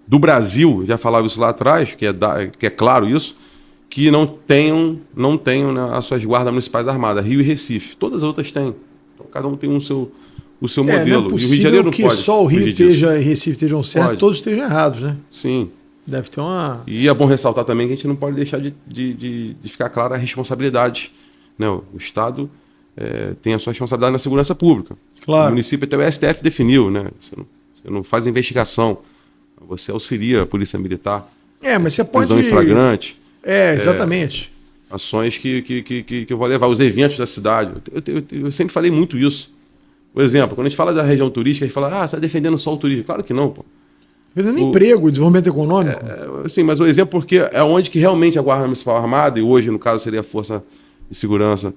do Brasil, já falava isso lá atrás, que é claro isso, que não tenham né, as suas guardas municipais armadas, Rio e Recife. Todas as outras têm. Então, cada um tem o seu modelo. Não é possível e o Rio de Janeiro não que pode só o Rio e Recife estejam certos, todos estejam errados, né? Sim. Deve ter uma... E é bom ressaltar também que a gente não pode deixar de ficar clara a responsabilidade. Né? O Estado tem a sua responsabilidade na segurança pública. Claro. O município, até o STF definiu, né? Você não faz investigação, você auxilia a Polícia Militar. Mas você pode... Prisão em flagrante. Exatamente. Ações que eu vou levar, os eventos da cidade. Eu sempre falei muito isso. Por exemplo, quando a gente fala da região turística, a gente fala, você está defendendo só o turismo. Claro que não, pô. Defendendo emprego, desenvolvimento econômico. Sim, mas o exemplo porque é onde que realmente a Guarda Municipal Armada, e hoje, no caso, seria a Força de Segurança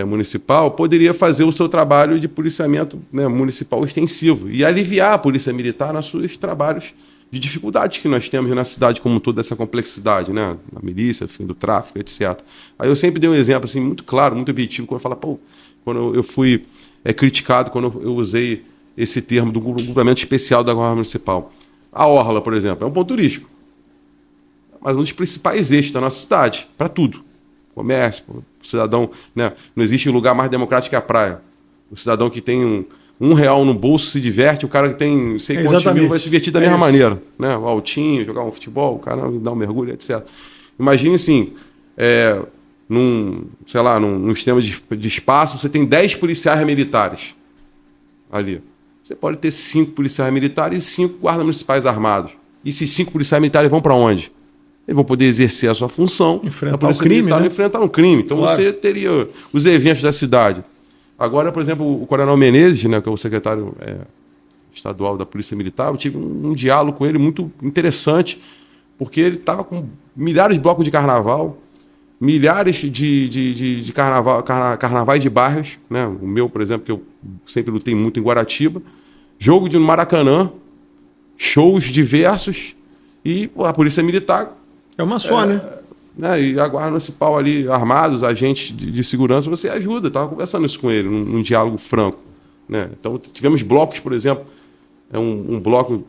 Municipal, poderia fazer o seu trabalho de policiamento, né, municipal extensivo e aliviar a Polícia Militar nos seus trabalhos de dificuldades que nós temos na cidade como toda essa complexidade, né? Na milícia, fim do tráfico, etc. Aí eu sempre dei um exemplo assim, muito claro, muito objetivo, quando eu falo, quando eu fui criticado, quando eu usei esse termo do grupamento especial da Guarda Municipal. A Orla, por exemplo, é um ponto turístico, mas um dos principais eixos da nossa cidade, para tudo. Comércio, o cidadão, né? Não existe lugar mais democrático que a praia. O cidadão que tem um real no bolso se diverte, o cara que tem sei quantos mil vai se divertir da mesma maneira. Né? O altinho, jogar um futebol, o cara dar um mergulho, etc. Imagine assim, num sistema de espaço, você tem 10 policiais militares ali. Você pode ter 5 policiais militares e 5 guardas municipais armados. E esses 5 policiais militares vão para onde? Eles vão poder exercer a sua função. Enfrentar o crime, né? Enfrentar um crime. Então você teria os eventos da cidade. Agora, por exemplo, o Coronel Menezes, né, que é o secretário estadual da Polícia Militar, eu tive um diálogo com ele muito interessante, porque ele estava com milhares de blocos de carnaval, milhares de carnavais de bairros, né? O meu, por exemplo, que eu sempre lutei muito em Guaratiba, jogo de Maracanã, shows diversos, e a Polícia Militar... É uma só, né? E a Guarda Municipal ali, armados, agentes de segurança, você ajuda. Estava conversando isso com ele, num diálogo franco. Né? Então, tivemos blocos, por exemplo, um bloco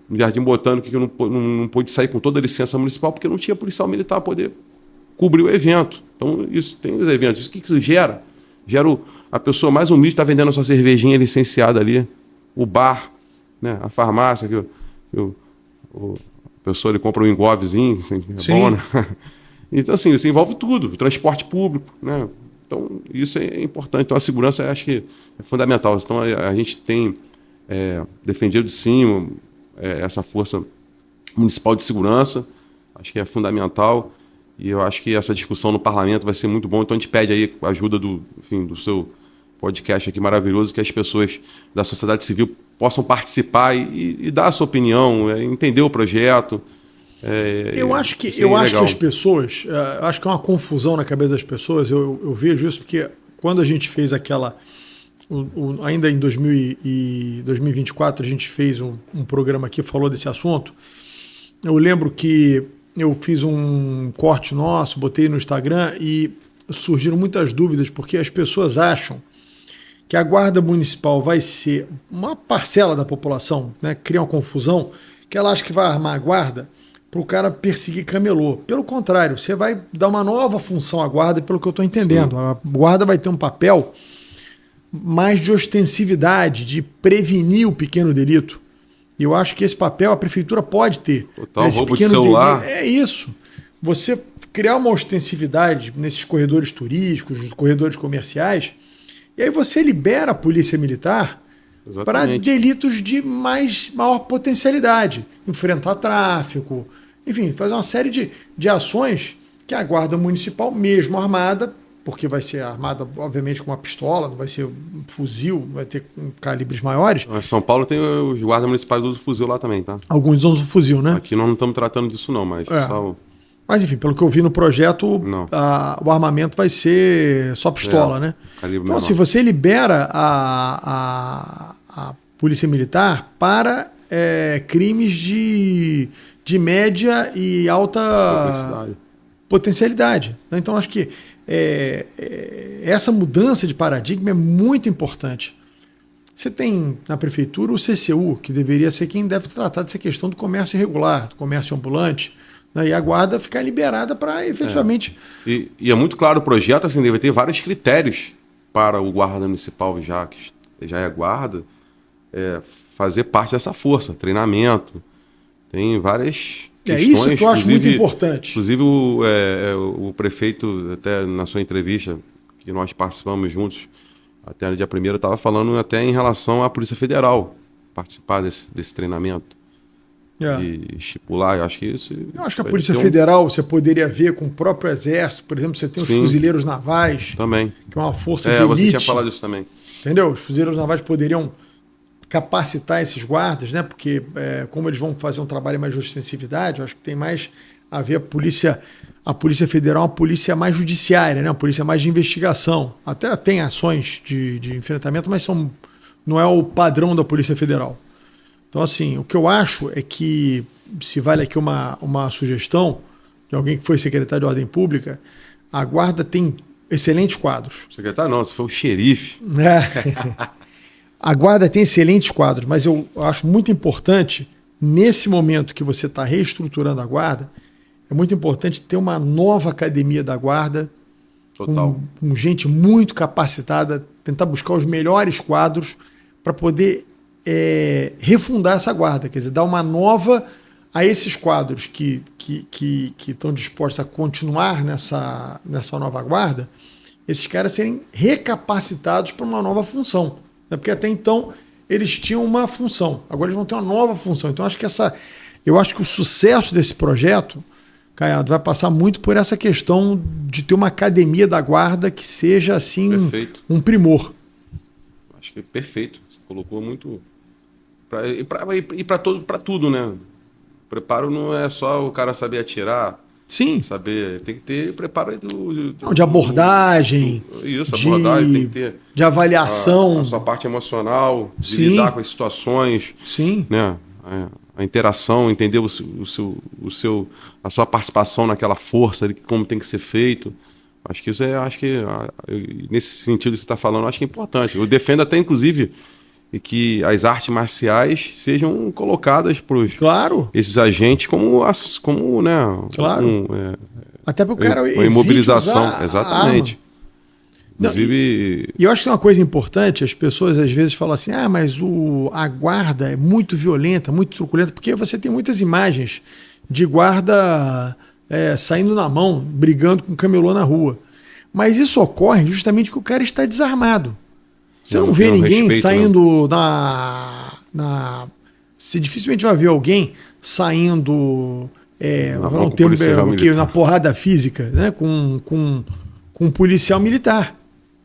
no Jardim Botânico que eu não pude sair com toda a licença municipal porque não tinha policial militar para poder cobrir o evento. Então, isso tem os eventos. O que isso gera? Gera a pessoa mais humilde está vendendo a sua cervejinha licenciada ali, o bar, né? A farmácia, a pessoa ele compra um engolvezinho, assim, bom, né? Então, assim, isso envolve tudo, o transporte público, né? Então, isso é importante. Então, a segurança, eu acho que é fundamental. Então, a gente tem defendido, sim, essa força municipal de segurança, acho que é fundamental, e eu acho que essa discussão no parlamento vai ser muito bom. Então, a gente pede aí a ajuda do seu podcast aqui maravilhoso, que as pessoas da sociedade civil possam participar e dar a sua opinião, entender o projeto. Eu acho que as pessoas, acho que é uma confusão na cabeça das pessoas, eu vejo isso porque quando a gente fez ainda em 2024, a gente fez um programa aqui, falou desse assunto, eu lembro que eu fiz um corte nosso, botei no Instagram e surgiram muitas dúvidas, porque as pessoas acham que a Guarda Municipal vai ser uma parcela da população, né, cria uma confusão, que ela acha que vai armar a guarda para o cara perseguir camelô. Pelo contrário, você vai dar uma nova função à guarda, pelo que eu estou entendendo. Sim. A guarda vai ter um papel mais de ostensividade, de prevenir o pequeno delito. E eu acho que esse papel a prefeitura pode ter. Total, roubo de celular. É isso. Você criar uma ostensividade nesses corredores turísticos, nos corredores comerciais, e aí você libera a polícia militar para delitos de maior potencialidade. Enfrentar tráfico, enfim, fazer uma série de ações que a Guarda Municipal, mesmo armada, porque vai ser armada, obviamente, com uma pistola, não vai ser um fuzil, vai ter calibres maiores. São Paulo tem os guardas municipais do fuzil lá também, tá? Alguns usam o fuzil, né? Aqui nós não estamos tratando disso não, mas só... Mas, enfim, pelo que eu vi no projeto, o armamento vai ser só pistola, né? Então, se você libera a Polícia Militar para crimes de média e alta potencialidade. Então, acho que essa mudança de paradigma é muito importante. Você tem na prefeitura o CCU, que deveria ser quem deve tratar dessa questão do comércio irregular, do comércio ambulante, né? E a guarda ficar liberada para efetivamente... E é muito claro o projeto, assim, deve ter vários critérios para o guarda municipal, já que já é guarda, fazer parte dessa força, treinamento, tem várias questões. Isso que eu acho muito importante. Inclusive o prefeito, até na sua entrevista, que nós participamos juntos, até no dia 1º, estava falando até em relação à Polícia Federal participar desse treinamento. E estipular, eu acho que isso... Eu acho que a Polícia Federal você poderia ver com o próprio Exército, por exemplo, você tem os fuzileiros navais, também, que é uma força de elite. Você tinha falado isso também. Entendeu? Os fuzileiros navais poderiam capacitar esses guardas, né? Porque como eles vão fazer um trabalho mais de ostensividade, eu acho que tem mais a ver a Polícia Federal, uma polícia mais judiciária, né? Uma polícia mais de investigação. Até tem ações de enfrentamento, mas não é o padrão da Polícia Federal. Então, assim, o que eu acho é que, se vale aqui uma sugestão de alguém que foi secretário de Ordem Pública, a guarda tem excelentes quadros. Secretário não, você foi o xerife. A guarda tem excelentes quadros, mas eu acho muito importante, nesse momento que você está reestruturando a guarda, é muito importante ter uma nova academia da guarda, com gente muito capacitada, tentar buscar os melhores quadros para poder refundar essa guarda, quer dizer, dar uma nova a esses quadros que estão dispostos a continuar nessa nova guarda, esses caras serem recapacitados para uma nova função. Né? Porque até então eles tinham uma função, agora eles vão ter uma nova função. Então eu acho que o sucesso desse projeto, Caiado, vai passar muito por essa questão de ter uma academia da guarda que seja assim um primor. Acho que é perfeito. Você colocou muito... para tudo, né? Preparo não é só o cara saber atirar. Sim. Tem que ter preparo de abordagem. Abordagem tem que ter. De avaliação. A sua parte emocional, de lidar com as situações. Sim. Né? A interação, entender a sua participação naquela força, como tem que ser feito. Acho que nesse sentido que você está falando, acho que é importante. Eu defendo até, inclusive, que as artes marciais sejam colocadas para esses agentes como né? Claro. Até para o cara uma imobilização. Exatamente. Inclusive... E eu acho que é uma coisa importante, as pessoas às vezes falam assim, mas a guarda é muito violenta, muito truculenta, porque você tem muitas imagens de guarda saindo na mão, brigando com camelô na rua. Mas isso ocorre justamente porque o cara está desarmado. Você não vê ninguém saindo Você dificilmente vai ver alguém saindo na porrada física, né, com um policial militar.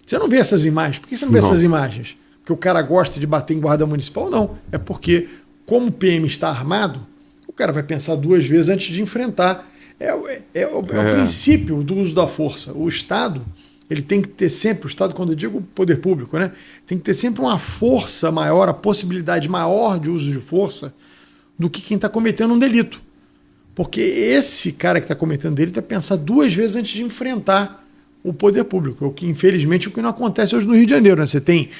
Você não vê essas imagens. Por que você não vê essas imagens? Porque o cara gosta de bater em guarda municipal? Não. É porque, como o PM está armado, o cara vai pensar duas vezes antes de enfrentar. É o princípio do uso da força. O Estado, ele tem que ter sempre, o Estado, quando eu digo poder público, né, tem que ter sempre uma força maior, a possibilidade maior de uso de força do que quem está cometendo um delito. Porque esse cara que está cometendo delito vai pensar duas vezes antes de enfrentar o poder público, o que infelizmente o que não acontece hoje no Rio de Janeiro. Né? Você tem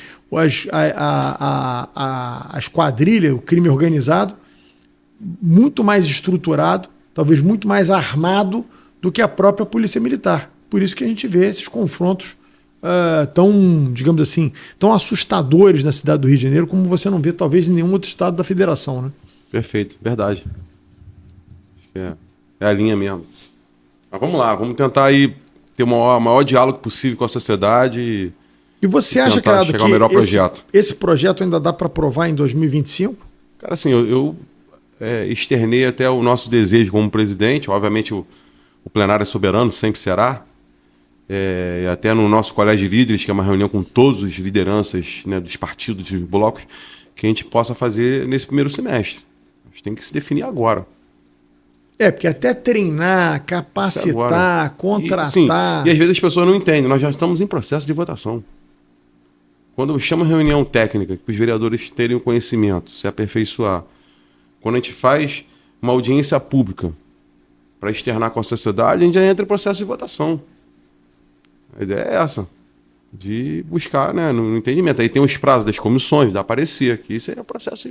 as quadrilhas, o crime organizado, muito mais estruturado, talvez muito mais armado do que a própria polícia militar. Por isso que a gente vê esses confrontos tão, digamos assim, tão assustadores na cidade do Rio de Janeiro, como você não vê talvez em nenhum outro estado da federação. Né? Perfeito, verdade. Acho que é a linha mesmo. Mas vamos lá, vamos tentar aí ter o maior diálogo possível com a sociedade e você acha, cara, que esse projeto ainda dá para aprovar em 2025? Cara, assim, eu externei até o nosso desejo como presidente. Obviamente o plenário é soberano, sempre será. Até no nosso colégio de líderes, que é uma reunião com todas as lideranças, né, dos partidos, dos blocos, que a gente possa fazer nesse primeiro semestre. A gente tem que se definir agora. Porque até treinar, capacitar, contratar... E às vezes as pessoas não entendem. Nós já estamos em processo de votação. Quando eu chamo reunião técnica, para os vereadores terem o conhecimento, se aperfeiçoar. Quando a gente faz uma audiência pública para externar com a sociedade, a gente já entra em processo de votação. A ideia é essa, de buscar, né, no entendimento. Aí tem os prazos das comissões, dá parecer, que isso aí é o processo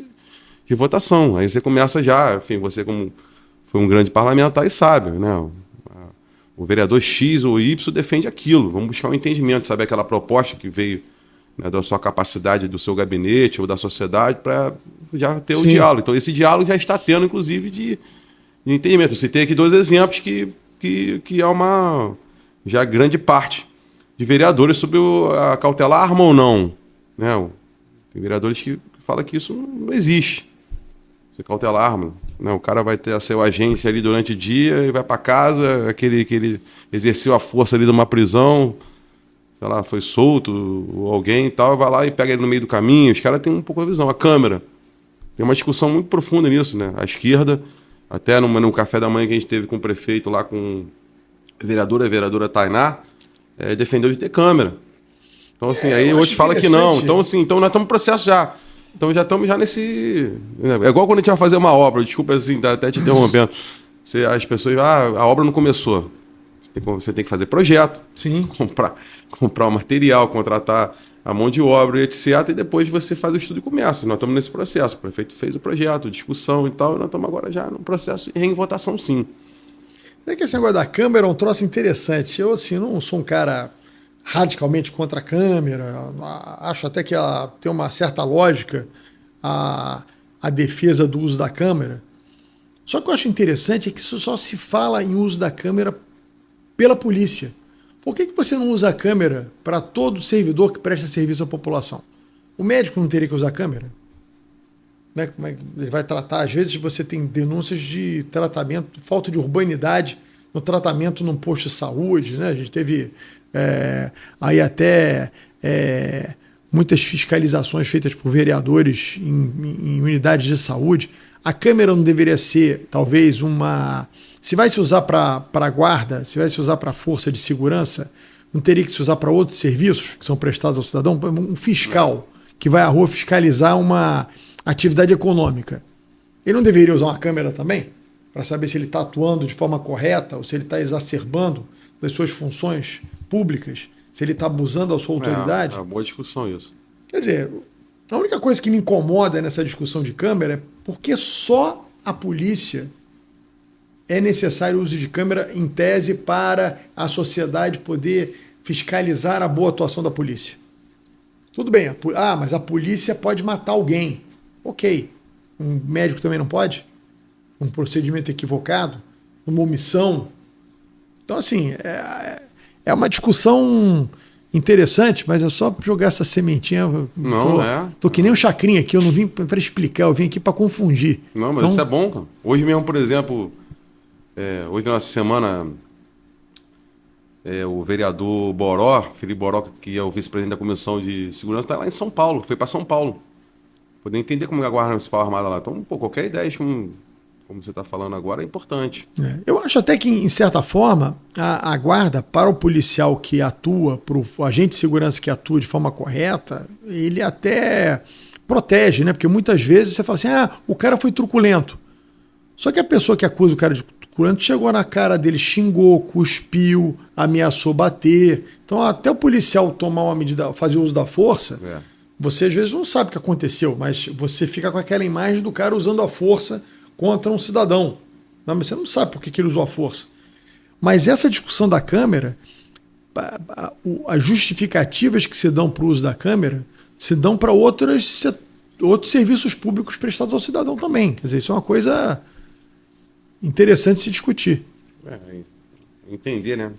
de votação. Aí você começa já, enfim, você como foi um grande parlamentar e sabe, né? O vereador X ou Y defende aquilo. Vamos buscar um entendimento, saber aquela proposta que veio, né, da sua capacidade, do seu gabinete ou da sociedade, para já ter o diálogo. Então, esse diálogo já está tendo, inclusive, de entendimento. Eu citei aqui 2 exemplos que há uma já grande parte de vereadores sobre a cautelar arma ou não. Né? Tem vereadores que falam que isso não existe. Você cautelar arma. Né? O cara vai ter a seu agente ali durante o dia e vai para casa, aquele que ele exerceu a força ali de uma prisão, sei lá, foi solto, ou alguém e tal, vai lá e pega ele no meio do caminho. Os caras têm um pouco a visão. A Câmara tem uma discussão muito profunda nisso, né? A esquerda, até no café da manhã que a gente teve com o prefeito lá, com a vereadora Tainá, defendeu de ter câmera. Então, assim, aí hoje fala que não. Então, assim, então nós estamos no processo já. Então já estamos já nesse... É igual quando a gente vai fazer uma obra, desculpa assim, até te interrompendo. As pessoas, a obra não começou. Você tem que fazer projeto, sim, comprar o material, contratar a mão de obra, etc. E depois você faz o estudo e começa. Nós estamos nesse processo. O prefeito fez o projeto, discussão e tal, e nós estamos agora já no processo em votação, sim. É que esse negócio da câmera é um troço interessante. Eu, assim, não sou um cara radicalmente contra a câmera. Acho até que ela tem uma certa lógica, a defesa do uso da câmera. Só que eu acho interessante é que isso só se fala em uso da câmera pela polícia. Por que você não usa a câmera para todo servidor que presta serviço à população? O médico não teria que usar a câmera? Né? Como é que ele vai tratar? Às vezes você tem denúncias de tratamento, falta de urbanidade no tratamento num posto de saúde. Né? A gente teve aí até muitas fiscalizações feitas por vereadores em unidades de saúde. A câmera não deveria ser, talvez, uma... Se vai se usar para a guarda, se vai se usar para a força de segurança, não teria que se usar para outros serviços que são prestados ao cidadão? Um fiscal que vai à rua fiscalizar uma atividade econômica. Ele não deveria usar uma câmera também? Para saber se ele está atuando de forma correta ou se ele está exacerbando das suas funções públicas, se ele está abusando da sua autoridade? É uma boa discussão isso. Quer dizer, a única coisa que me incomoda nessa discussão de câmera é porque só a polícia é necessário o uso de câmera em tese para a sociedade poder fiscalizar a boa atuação da polícia. Tudo bem, mas a polícia pode matar alguém. Ok. Um médico também não pode? Um procedimento equivocado? Uma omissão? Então, assim, é uma discussão interessante, mas é só jogar essa sementinha. Tô que nem um chacrinha aqui, eu não vim para explicar, eu vim aqui para confundir. Não, mas então, isso é bom, cara. Hoje mesmo, por exemplo, hoje na semana, o vereador Boró, Felipe Boró, que é o vice-presidente da Comissão de Segurança, está lá em São Paulo, foi para São Paulo. Poder entender como é a Guarda Municipal armada lá. Então, qualquer ideia, como você está falando agora, é importante. Eu acho até que, em certa forma, a guarda, para o policial que atua, para o agente de segurança que atua de forma correta, ele até protege, né? Porque muitas vezes você fala assim, o cara foi truculento. Só que a pessoa que acusa o cara de truculento chegou na cara dele, xingou, cuspiu, ameaçou bater. Então, até o policial tomar uma medida, fazer uso da força, você às vezes não sabe o que aconteceu, mas você fica com aquela imagem do cara usando a força contra um cidadão. Não, mas você não sabe por que ele usou a força. Mas essa discussão da câmera, as justificativas que se dão para o uso da câmera se dão para outros serviços públicos prestados ao cidadão também. Quer dizer, isso é uma coisa interessante de se discutir. Entender, né?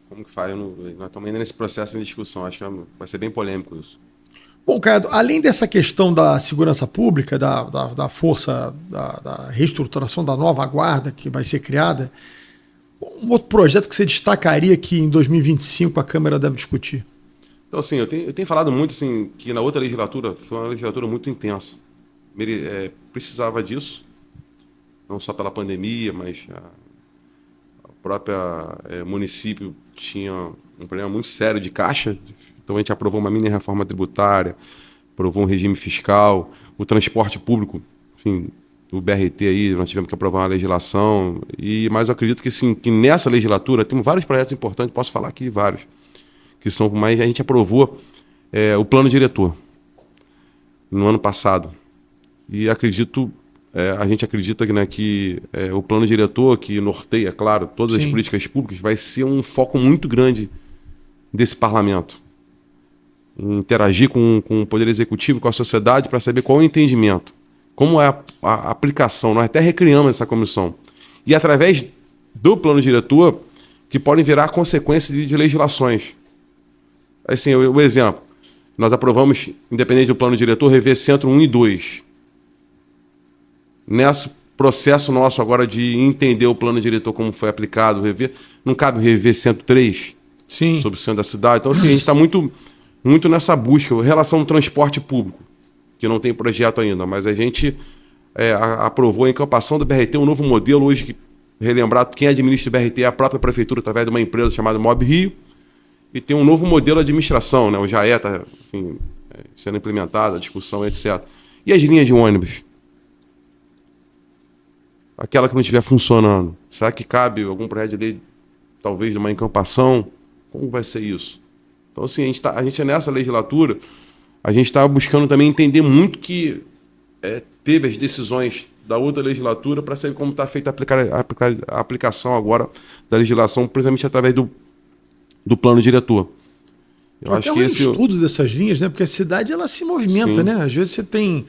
Como que faz? Nós estamos ainda nesse processo de discussão. Acho que vai ser bem polêmico isso. Bom, Caio, além dessa questão da segurança pública, da força, da reestruturação da nova guarda que vai ser criada, um outro projeto que você destacaria que em 2025 a Câmara deve discutir? Então, assim, eu tenho falado muito assim, que na outra legislatura foi uma legislatura muito intensa. Precisava disso, não só pela pandemia, mas a própria município tinha um problema muito sério de caixa. Então a gente aprovou uma mini reforma tributária, aprovou um regime fiscal, o transporte público, enfim, do BRT aí, nós tivemos que aprovar uma legislação, mas eu acredito que, sim, que nessa legislatura tem vários projetos importantes, posso falar aqui vários, que são, mas a gente aprovou o plano diretor no ano passado. E a gente acredita né, que o plano diretor, que norteia, claro, todas as políticas públicas, vai ser um foco muito grande desse parlamento. Interagir com o Poder Executivo, com a sociedade, para saber qual é o entendimento, como é a aplicação. Nós até recriamos essa comissão. E através do plano diretor, que podem virar consequências de legislações. Assim, o exemplo, nós aprovamos, independente do plano diretor, rever Centro 1 e 2. Nesse processo nosso agora de entender o plano diretor, como foi aplicado, rever, não cabe rever Centro 3 sobre o centro da cidade. Então, assim, a gente está muito nessa busca. Em relação ao transporte público, que não tem projeto ainda, mas a gente aprovou a encampação do BRT, um novo modelo hoje, que, relembrar, quem administra o BRT é a própria prefeitura, através de uma empresa chamada Mob Rio, e tem um novo modelo de administração, né? O JAE está sendo implementado, a discussão, etc. E as linhas de ônibus? Aquela que não estiver funcionando, será que cabe algum projeto de lei, talvez, de uma encampação? Como vai ser isso? Então, assim, a gente nessa legislatura, a gente está buscando também entender muito que teve as decisões da outra legislatura para saber como está feita a aplicação agora da legislação, principalmente através do plano diretor. Eu acho que esse estudo dessas linhas, né? Porque a cidade ela se movimenta, né? Às vezes você tem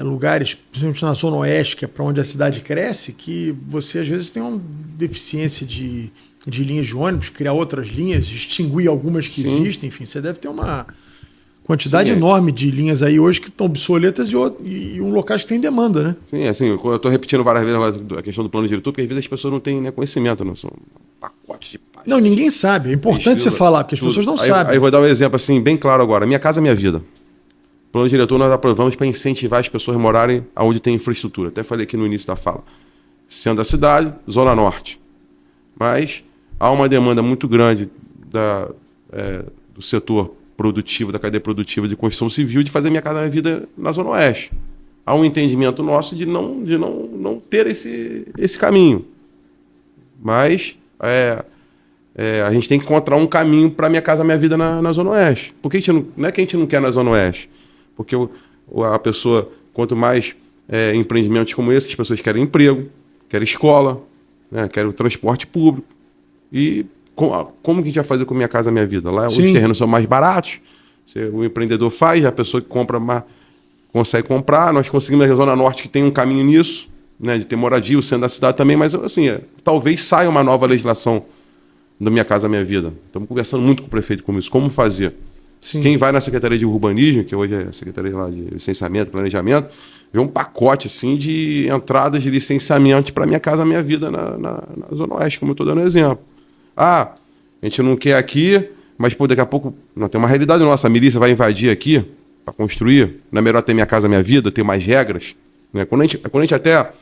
lugares, principalmente na Zona Oeste, que é para onde a cidade cresce, que você às vezes tem uma deficiência de linhas de ônibus, criar outras linhas, extinguir algumas que existem, enfim, você deve ter uma quantidade enorme de linhas aí hoje que estão obsoletas e um locais que tem demanda, né? Sim, assim, eu estou repetindo várias vezes a questão do plano diretor, porque às vezes as pessoas não têm conhecimento, não são pacotes de páginas. Não, ninguém sabe, é importante você falar, porque as pessoas não sabem. Aí eu vou dar um exemplo assim, bem claro agora, Minha Casa Minha Vida. O plano diretor nós aprovamos para incentivar as pessoas a morarem onde tem infraestrutura, até falei aqui no início da fala. Centro da cidade, Zona Norte. Mas há uma demanda muito grande do setor produtivo, da cadeia produtiva de construção civil, de fazer Minha Casa Minha Vida na Zona Oeste. Há um entendimento nosso de não ter esse caminho. Mas a gente tem que encontrar um caminho para Minha Casa Minha Vida na Zona Oeste. Por que não é que a gente não quer na Zona Oeste? Porque a pessoa, quanto mais empreendimentos como esse, as pessoas querem emprego, querem escola, né, querem o transporte público. E como que a gente vai fazer com Minha Casa Minha Vida? Lá os terrenos são mais baratos, o empreendedor faz, a pessoa que compra consegue comprar. Nós conseguimos na Zona Norte, que tem um caminho nisso, né, de ter moradia, o centro da cidade também, mas assim, talvez saia uma nova legislação do Minha Casa Minha Vida. Estamos conversando muito com o prefeito com isso, como fazer. Quem vai na Secretaria de Urbanismo, que hoje é a Secretaria lá de Licenciamento, Planejamento, vê um pacote assim, de entradas de licenciamento para Minha Casa Minha Vida na Zona Oeste, como eu estou dando exemplo. A gente não quer aqui, mas daqui a pouco não tem uma realidade nossa, a milícia vai invadir aqui para construir, não é melhor ter Minha Casa Minha Vida, ter mais regras? Né? Quando a gente até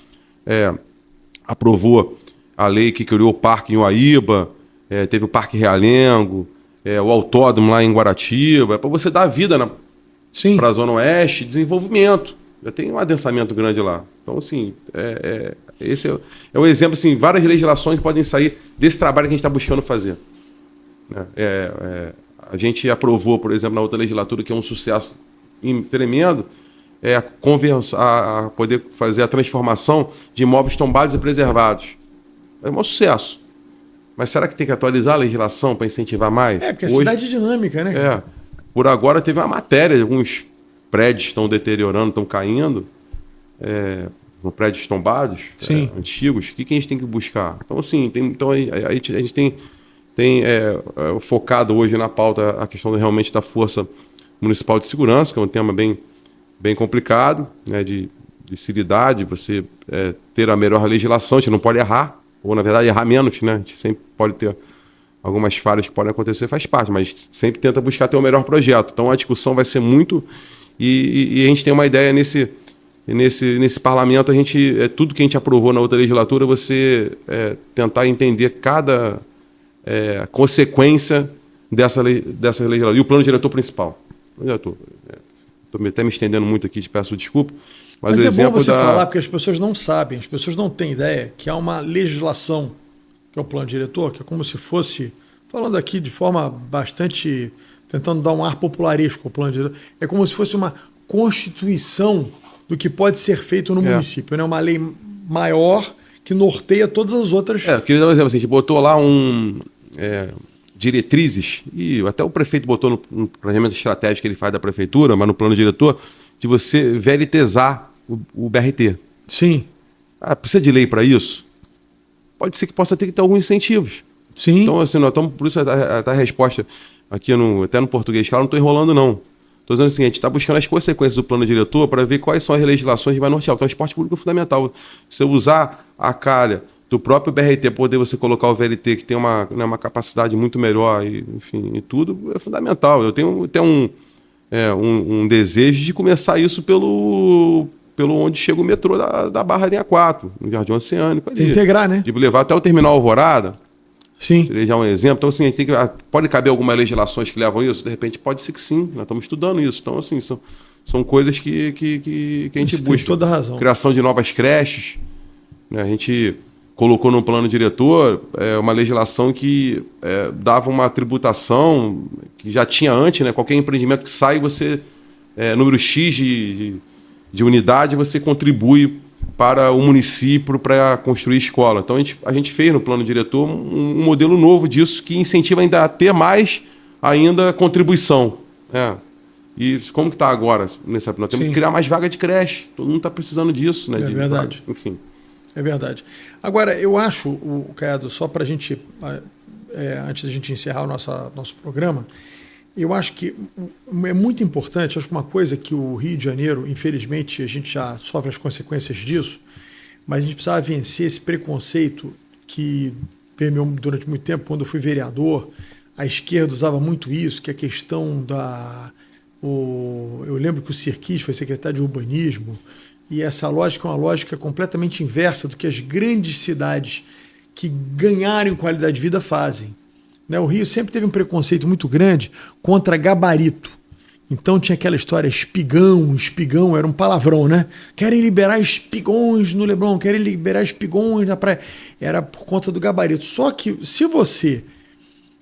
aprovou a lei que criou o parque em Uaíba, teve o Parque Realengo, o autódromo lá em Guaratiba, para você dar vida para a Zona Oeste, desenvolvimento. Já tem um adensamento grande lá. Então, assim, esse é um exemplo, assim, várias legislações podem sair desse trabalho que a gente está buscando fazer. A gente aprovou, por exemplo, na outra legislatura, que é um sucesso tremendo, a poder fazer a transformação de imóveis tombados e preservados. É um sucesso. Mas será que tem que atualizar a legislação para incentivar mais? Porque a cidade é dinâmica, né? Por agora teve uma matéria, alguns prédios estão deteriorando, estão caindo, prédios tombados, antigos. O que a gente tem que buscar? Então, assim, a gente tem focado hoje na pauta a questão realmente da Força Municipal de Segurança, que é um tema bem complicado, né, de se lidar, de você ter a melhor legislação. A gente não pode errar, ou na verdade errar menos, né? A gente sempre pode ter algumas falhas que podem acontecer, faz parte, mas sempre tenta buscar ter o melhor projeto. Então a discussão vai ser muito, e a gente tem uma ideia nesse parlamento, tudo que a gente aprovou na outra legislatura, você tentar entender cada consequência dessa legislatura. E o plano diretor principal. Estou até me estendendo muito aqui, te peço desculpa, Mas é bom você falar, porque as pessoas não sabem, as pessoas não têm ideia que há uma legislação, que é o plano diretor, que é como se fosse, falando aqui de forma bastante, tentando dar um ar popularesco ao plano diretor, é como se fosse uma constituição do que pode ser feito no município, né? Uma lei maior que norteia todas as outras. Eu queria dar um exemplo assim, a gente botou lá diretrizes, e até o prefeito botou no planejamento estratégico que ele faz da prefeitura, mas no plano diretor, de você VLTzar o BRT. Sim. Precisa de lei para isso? Pode ser que possa ter que ter alguns incentivos. Sim. Então, assim, nós estamos, por isso a resposta aqui até no português, claro, não estou enrolando, não. Estou dizendo assim, a gente está buscando as consequências do plano diretor para ver quais são as legislações que vai nortear. O transporte público é fundamental. Se eu usar a calha do próprio BRT, poder você colocar o VLT, que tem uma capacidade muito melhor, enfim, e tudo, é fundamental. Eu tenho até um desejo de começar isso pelo onde chega o metrô da Barra Linha 4, no Jardim Oceânico. Ali, integrar, né? De levar até o terminal Alvorada. Sim. Seria já um exemplo. Então, assim, a gente pode caber algumas legislações que levam isso? De repente, pode ser que sim. Nós estamos estudando isso. Então, assim, são coisas que a gente busca. Tem toda a razão. Criação de novas creches. Né? A gente colocou no plano diretor uma legislação que dava uma tributação que já tinha antes, né? Qualquer empreendimento que sai, você, número X de unidade, você contribui para o município para construir escola. Então, a gente fez no plano diretor um modelo novo disso que incentiva ainda a ter mais ainda contribuição. E como que está agora? Nós temos que criar mais vaga de creche. Todo mundo está precisando disso. Né, verdade. Enfim. É verdade. Agora, eu acho, Caiado, só para a gente, antes da gente encerrar o nosso programa, eu acho que é muito importante, acho que uma coisa que o Rio de Janeiro, infelizmente, a gente já sofre as consequências disso, mas a gente precisava vencer esse preconceito que permeou durante muito tempo. Quando eu fui vereador, a esquerda usava muito isso, que é a questão eu lembro que o Sirquis foi secretário de urbanismo, e essa lógica é uma lógica completamente inversa do que as grandes cidades que ganharam em qualidade de vida fazem. O Rio sempre teve um preconceito muito grande contra gabarito. Então tinha aquela história espigão era um palavrão, né? Querem liberar espigões no Leblon, querem liberar espigões na praia. Era por conta do gabarito. Só que se você...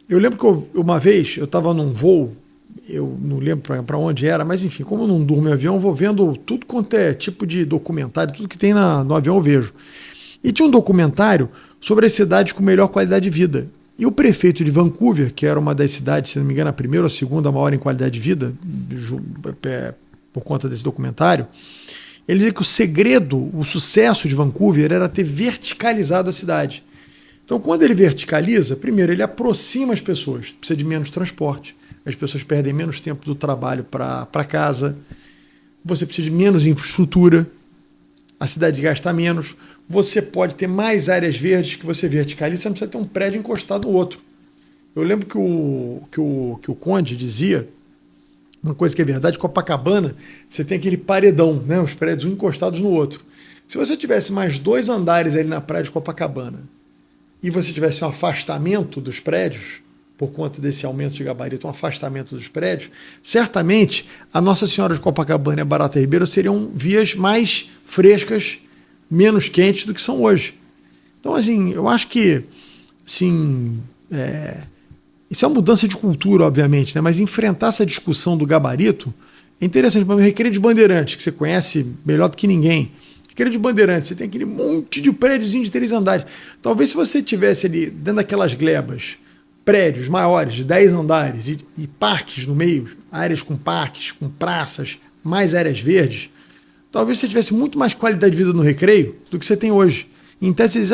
Eu lembro que uma vez eu estava num voo, eu não lembro para onde era, mas enfim, como eu não durmo em avião, eu vou vendo tudo quanto é tipo de documentário, tudo que tem no avião eu vejo. E tinha um documentário sobre as cidades com melhor qualidade de vida. E o prefeito de Vancouver, que era uma das cidades, se não me engano, a primeira ou a segunda maior em qualidade de vida, por conta desse documentário, ele dizia que o segredo, o sucesso de Vancouver era ter verticalizado a cidade. Então, quando ele verticaliza, primeiro, ele aproxima as pessoas, precisa de menos transporte, as pessoas perdem menos tempo do trabalho para casa, você precisa de menos infraestrutura, a cidade gasta menos, você pode ter mais áreas verdes que você verticaliza, você não precisa ter um prédio encostado no outro. Eu lembro que o Conde dizia, uma coisa que é verdade, Copacabana, você tem aquele paredão, né, os prédios um encostados no outro. Se você tivesse mais 2 andares ali na praia de Copacabana e você tivesse um afastamento dos prédios, por conta desse aumento de gabarito, um afastamento dos prédios, certamente a Nossa Senhora de Copacabana e a Barata Ribeiro seriam vias mais frescas, menos quentes do que são hoje. Então, assim, eu acho que assim, isso é uma mudança de cultura, obviamente, né? Mas enfrentar essa discussão do gabarito é interessante. Para o Recreio de Bandeirantes, que você conhece melhor do que ninguém. Recreio de Bandeirantes, você tem aquele monte de prédiozinho de 3 andares. Talvez se você tivesse ali, dentro daquelas glebas, prédios maiores, de 10 andares e parques no meio, áreas com parques, com praças, mais áreas verdes, talvez você tivesse muito mais qualidade de vida no Recreio do que você tem hoje. Então você diz,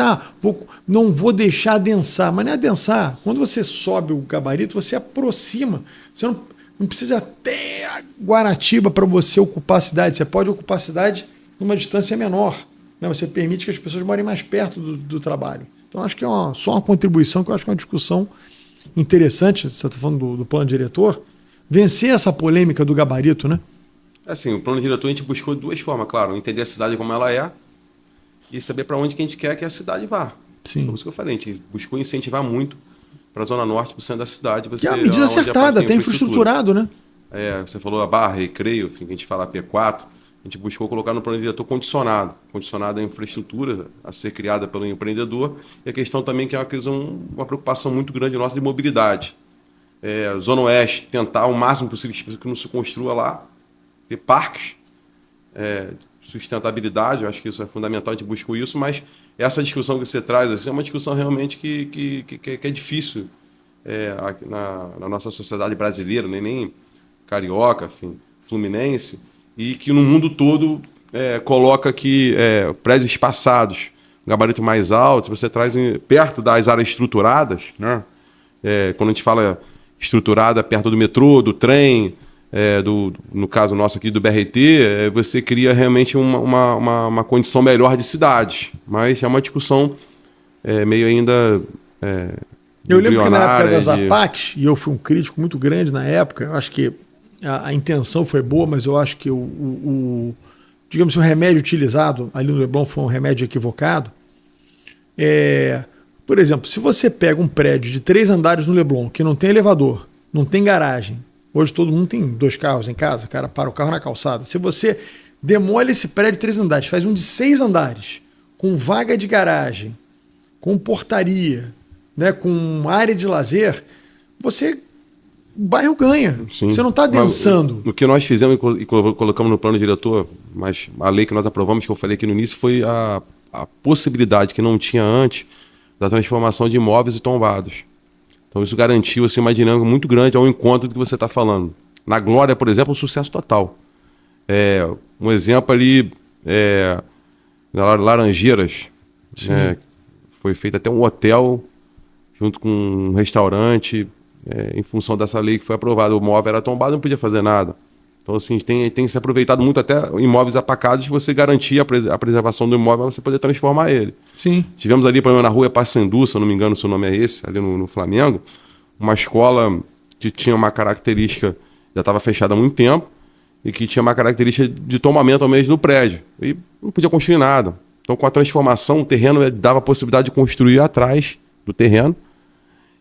não vou deixar adensar. Mas não é adensar. Quando você sobe o gabarito, você aproxima. Você não precisa até a Guaratiba para você ocupar a cidade. Você pode ocupar a cidade numa distância menor. Né? Você permite que as pessoas morem mais perto do trabalho. Então acho que é só uma contribuição, que eu acho que é uma discussão interessante. Você está falando do plano diretor. Vencer essa polêmica do gabarito, né? Assim, o plano diretor a gente buscou de 2 formas, claro. Entender a cidade como ela é e saber para onde que a gente quer que a cidade vá. Sim. Por isso que eu falei, a gente buscou incentivar muito para a Zona Norte, para o centro da cidade. Que é a medida acertada, até infraestruturado, né? Você falou a Barra, Recreio, enfim, que a gente fala P4. a gente buscou colocar no plano diretor condicionado à infraestrutura a ser criada pelo empreendedor, e a questão também que é uma preocupação muito grande nossa de mobilidade. Zona Oeste, tentar o máximo possível que não se construa lá, ter parques, sustentabilidade, eu acho que isso é fundamental, a gente buscou isso, mas essa discussão que você traz assim, é uma discussão realmente que é difícil na nossa sociedade brasileira, nem carioca, enfim, fluminense, e que no mundo todo coloca que prédios espaçados, gabarito mais alto, você traz perto das áreas estruturadas, né? Quando a gente fala estruturada perto do metrô, do trem, no caso nosso aqui do BRT, você cria realmente uma condição melhor de cidades. Mas é uma discussão meio ainda eu lembro que na época das APACs, e eu fui um crítico muito grande na época, eu acho que a intenção foi boa, mas eu acho que digamos, o remédio utilizado ali no Leblon foi um remédio equivocado. Por exemplo, se você pega um prédio de 3 andares no Leblon, que não tem elevador, não tem garagem, hoje todo mundo tem 2 carros em casa, o cara para o carro na calçada. Se você demole esse prédio de 3 andares, faz um de 6 andares, com vaga de garagem, com portaria, né, com área de lazer, o bairro ganha. Sim. Você não está adensando. O que nós fizemos e colocamos no plano diretor, mas a lei que nós aprovamos, que eu falei aqui no início, foi a possibilidade que não tinha antes da transformação de imóveis e tombados. Então isso garantiu assim, uma dinâmica muito grande ao encontro do que você está falando. Na Glória, por exemplo, um sucesso total. Um exemplo ali, na Laranjeiras, foi feito até um hotel junto com um restaurante, em função dessa lei que foi aprovada. O imóvel era tombado, não podia fazer nada. Então, assim, tem se aproveitado muito até imóveis apacados, você garantir a preservação do imóvel para você poder transformar ele. Sim. Tivemos ali, por exemplo, na rua Paissandu, se eu não me engano, se o nome é esse, ali no Flamengo, uma escola que tinha uma característica, já estava fechada há muito tempo, e que tinha uma característica de tombamento ao mesmo do prédio. E não podia construir nada. Então, com a transformação, o terreno dava a possibilidade de construir atrás do terreno,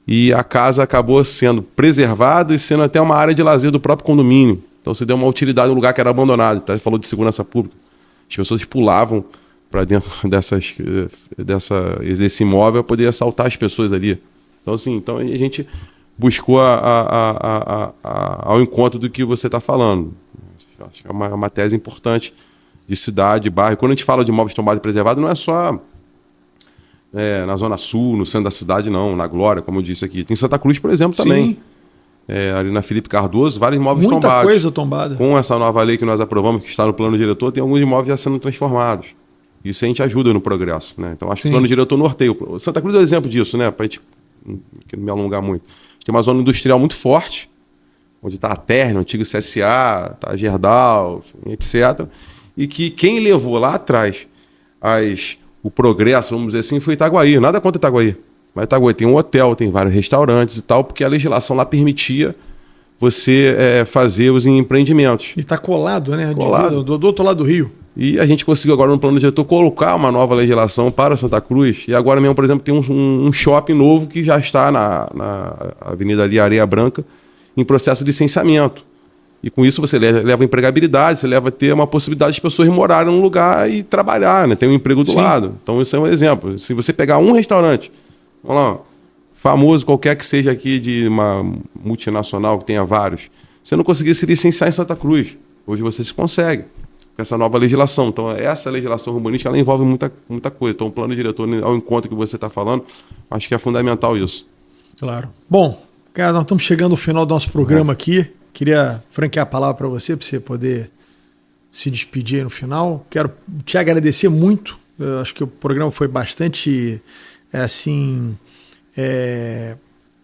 e a casa acabou sendo preservada e sendo até uma área de lazer do próprio condomínio. Então você deu uma utilidade no lugar que era abandonado. Tá? Você falou de segurança pública. As pessoas pulavam para dentro desse imóvel para poder assaltar as pessoas ali. Então, assim, a gente buscou ao encontro do que você está falando. Acho que é uma tese importante de cidade, bairro. Quando a gente fala de imóveis tombados e preservados, não é só na Zona Sul, no centro da cidade, não. Na Glória, como eu disse aqui. Tem Santa Cruz, por exemplo, também. Sim. Ali na Felipe Cardoso, vários imóveis tombados. Muita coisa tombada. Com essa nova lei que nós aprovamos, que está no plano diretor, tem alguns imóveis já sendo transformados. Isso a gente ajuda no progresso, né? Então, acho que o plano diretor norteia. Santa Cruz é um exemplo disso, né? Para a gente não me alongar muito. Tem uma zona industrial muito forte, onde está a Terna, o antigo CSA, está a Gerdau, etc. E que quem levou lá atrás o progresso, vamos dizer assim, foi Itaguaí. Nada contra Itaguaí. Mas Itaguaí tem um hotel, tem vários restaurantes e tal, porque a legislação lá permitia você fazer os empreendimentos. E está colado, né? Colado. Do outro lado do rio. E a gente conseguiu agora no plano diretor colocar uma nova legislação para Santa Cruz. E agora mesmo, por exemplo, tem um shopping novo que já está na Avenida ali, Areia Branca, em processo de licenciamento. E com isso você leva empregabilidade, você leva a ter uma possibilidade de pessoas morarem num lugar e trabalhar, né? Ter um emprego do lado. Então isso é um exemplo. Se você pegar um restaurante, vamos lá, famoso, qualquer que seja aqui de uma multinacional que tenha vários, você não conseguir se licenciar em Santa Cruz. Hoje você se consegue, com essa nova legislação. Então, essa legislação urbanística, ela envolve muita coisa. Então, o plano diretor, ao encontro que você está falando, acho que é fundamental isso. Claro. Bom, cara, nós estamos chegando ao final do nosso programa aqui. Queria franquear a palavra para você poder se despedir aí no final. Quero te agradecer muito. Eu acho que o programa foi bastante...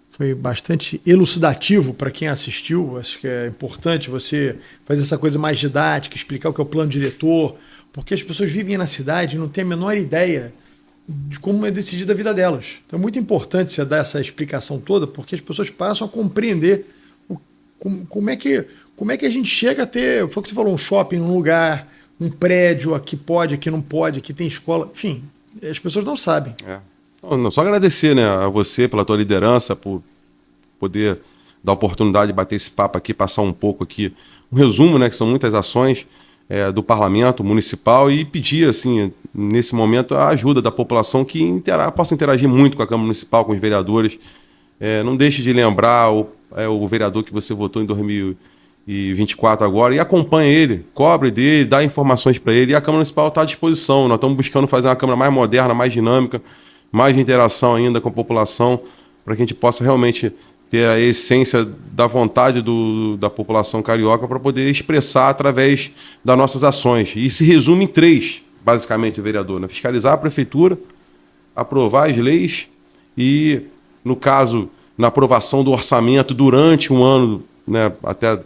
foi bastante elucidativo para quem assistiu. Acho que é importante você fazer essa coisa mais didática, explicar o que é o plano diretor, porque as pessoas vivem na cidade e não têm a menor ideia de como é decidida a vida delas. Então é muito importante você dar essa explicação toda, porque as pessoas passam a compreender como é que a gente chega a ter, foi o que você falou, um shopping num lugar, um prédio, aqui pode, aqui não pode, aqui tem escola, enfim, as pessoas não sabem. Não, só agradecer, né, a você pela tua liderança, por poder dar a oportunidade de bater esse papo aqui, passar um pouco aqui, um resumo, né, que são muitas ações. do parlamento municipal e pedir, assim, nesse momento, a ajuda da população que possa interagir muito com a Câmara Municipal, com os vereadores. Não deixe de lembrar o vereador que você votou em 2024 agora e acompanhe ele, cobre dele, dá informações para ele. E a Câmara Municipal está à disposição. Nós estamos buscando fazer uma Câmara mais moderna, mais dinâmica, mais de interação ainda com a população, para que a gente possa realmente ter a essência da vontade da população carioca para poder expressar através das nossas ações. E se resume em 3, basicamente, vereador, né? Fiscalizar a prefeitura, aprovar as leis e, no caso, na aprovação do orçamento durante um ano, né, até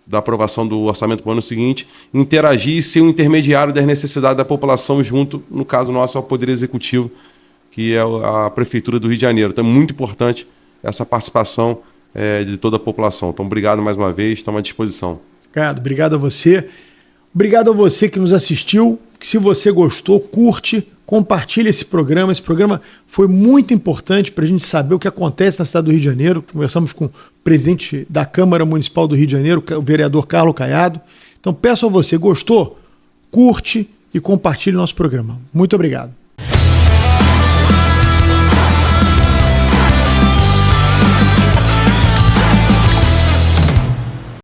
da aprovação do orçamento para o ano seguinte, interagir e ser um intermediário das necessidades da população junto, no caso nosso, ao Poder Executivo, que é a Prefeitura do Rio de Janeiro. Então é muito importante essa participação de toda a população. Então, obrigado mais uma vez, estamos à disposição. Obrigado a você. Obrigado a você que nos assistiu. Se você gostou, curte, compartilhe esse programa. Esse programa foi muito importante para a gente saber o que acontece na cidade do Rio de Janeiro. Conversamos com o presidente da Câmara Municipal do Rio de Janeiro, o vereador Carlos Caiado. Então, peço a você, gostou? Curte e compartilhe o nosso programa. Muito obrigado.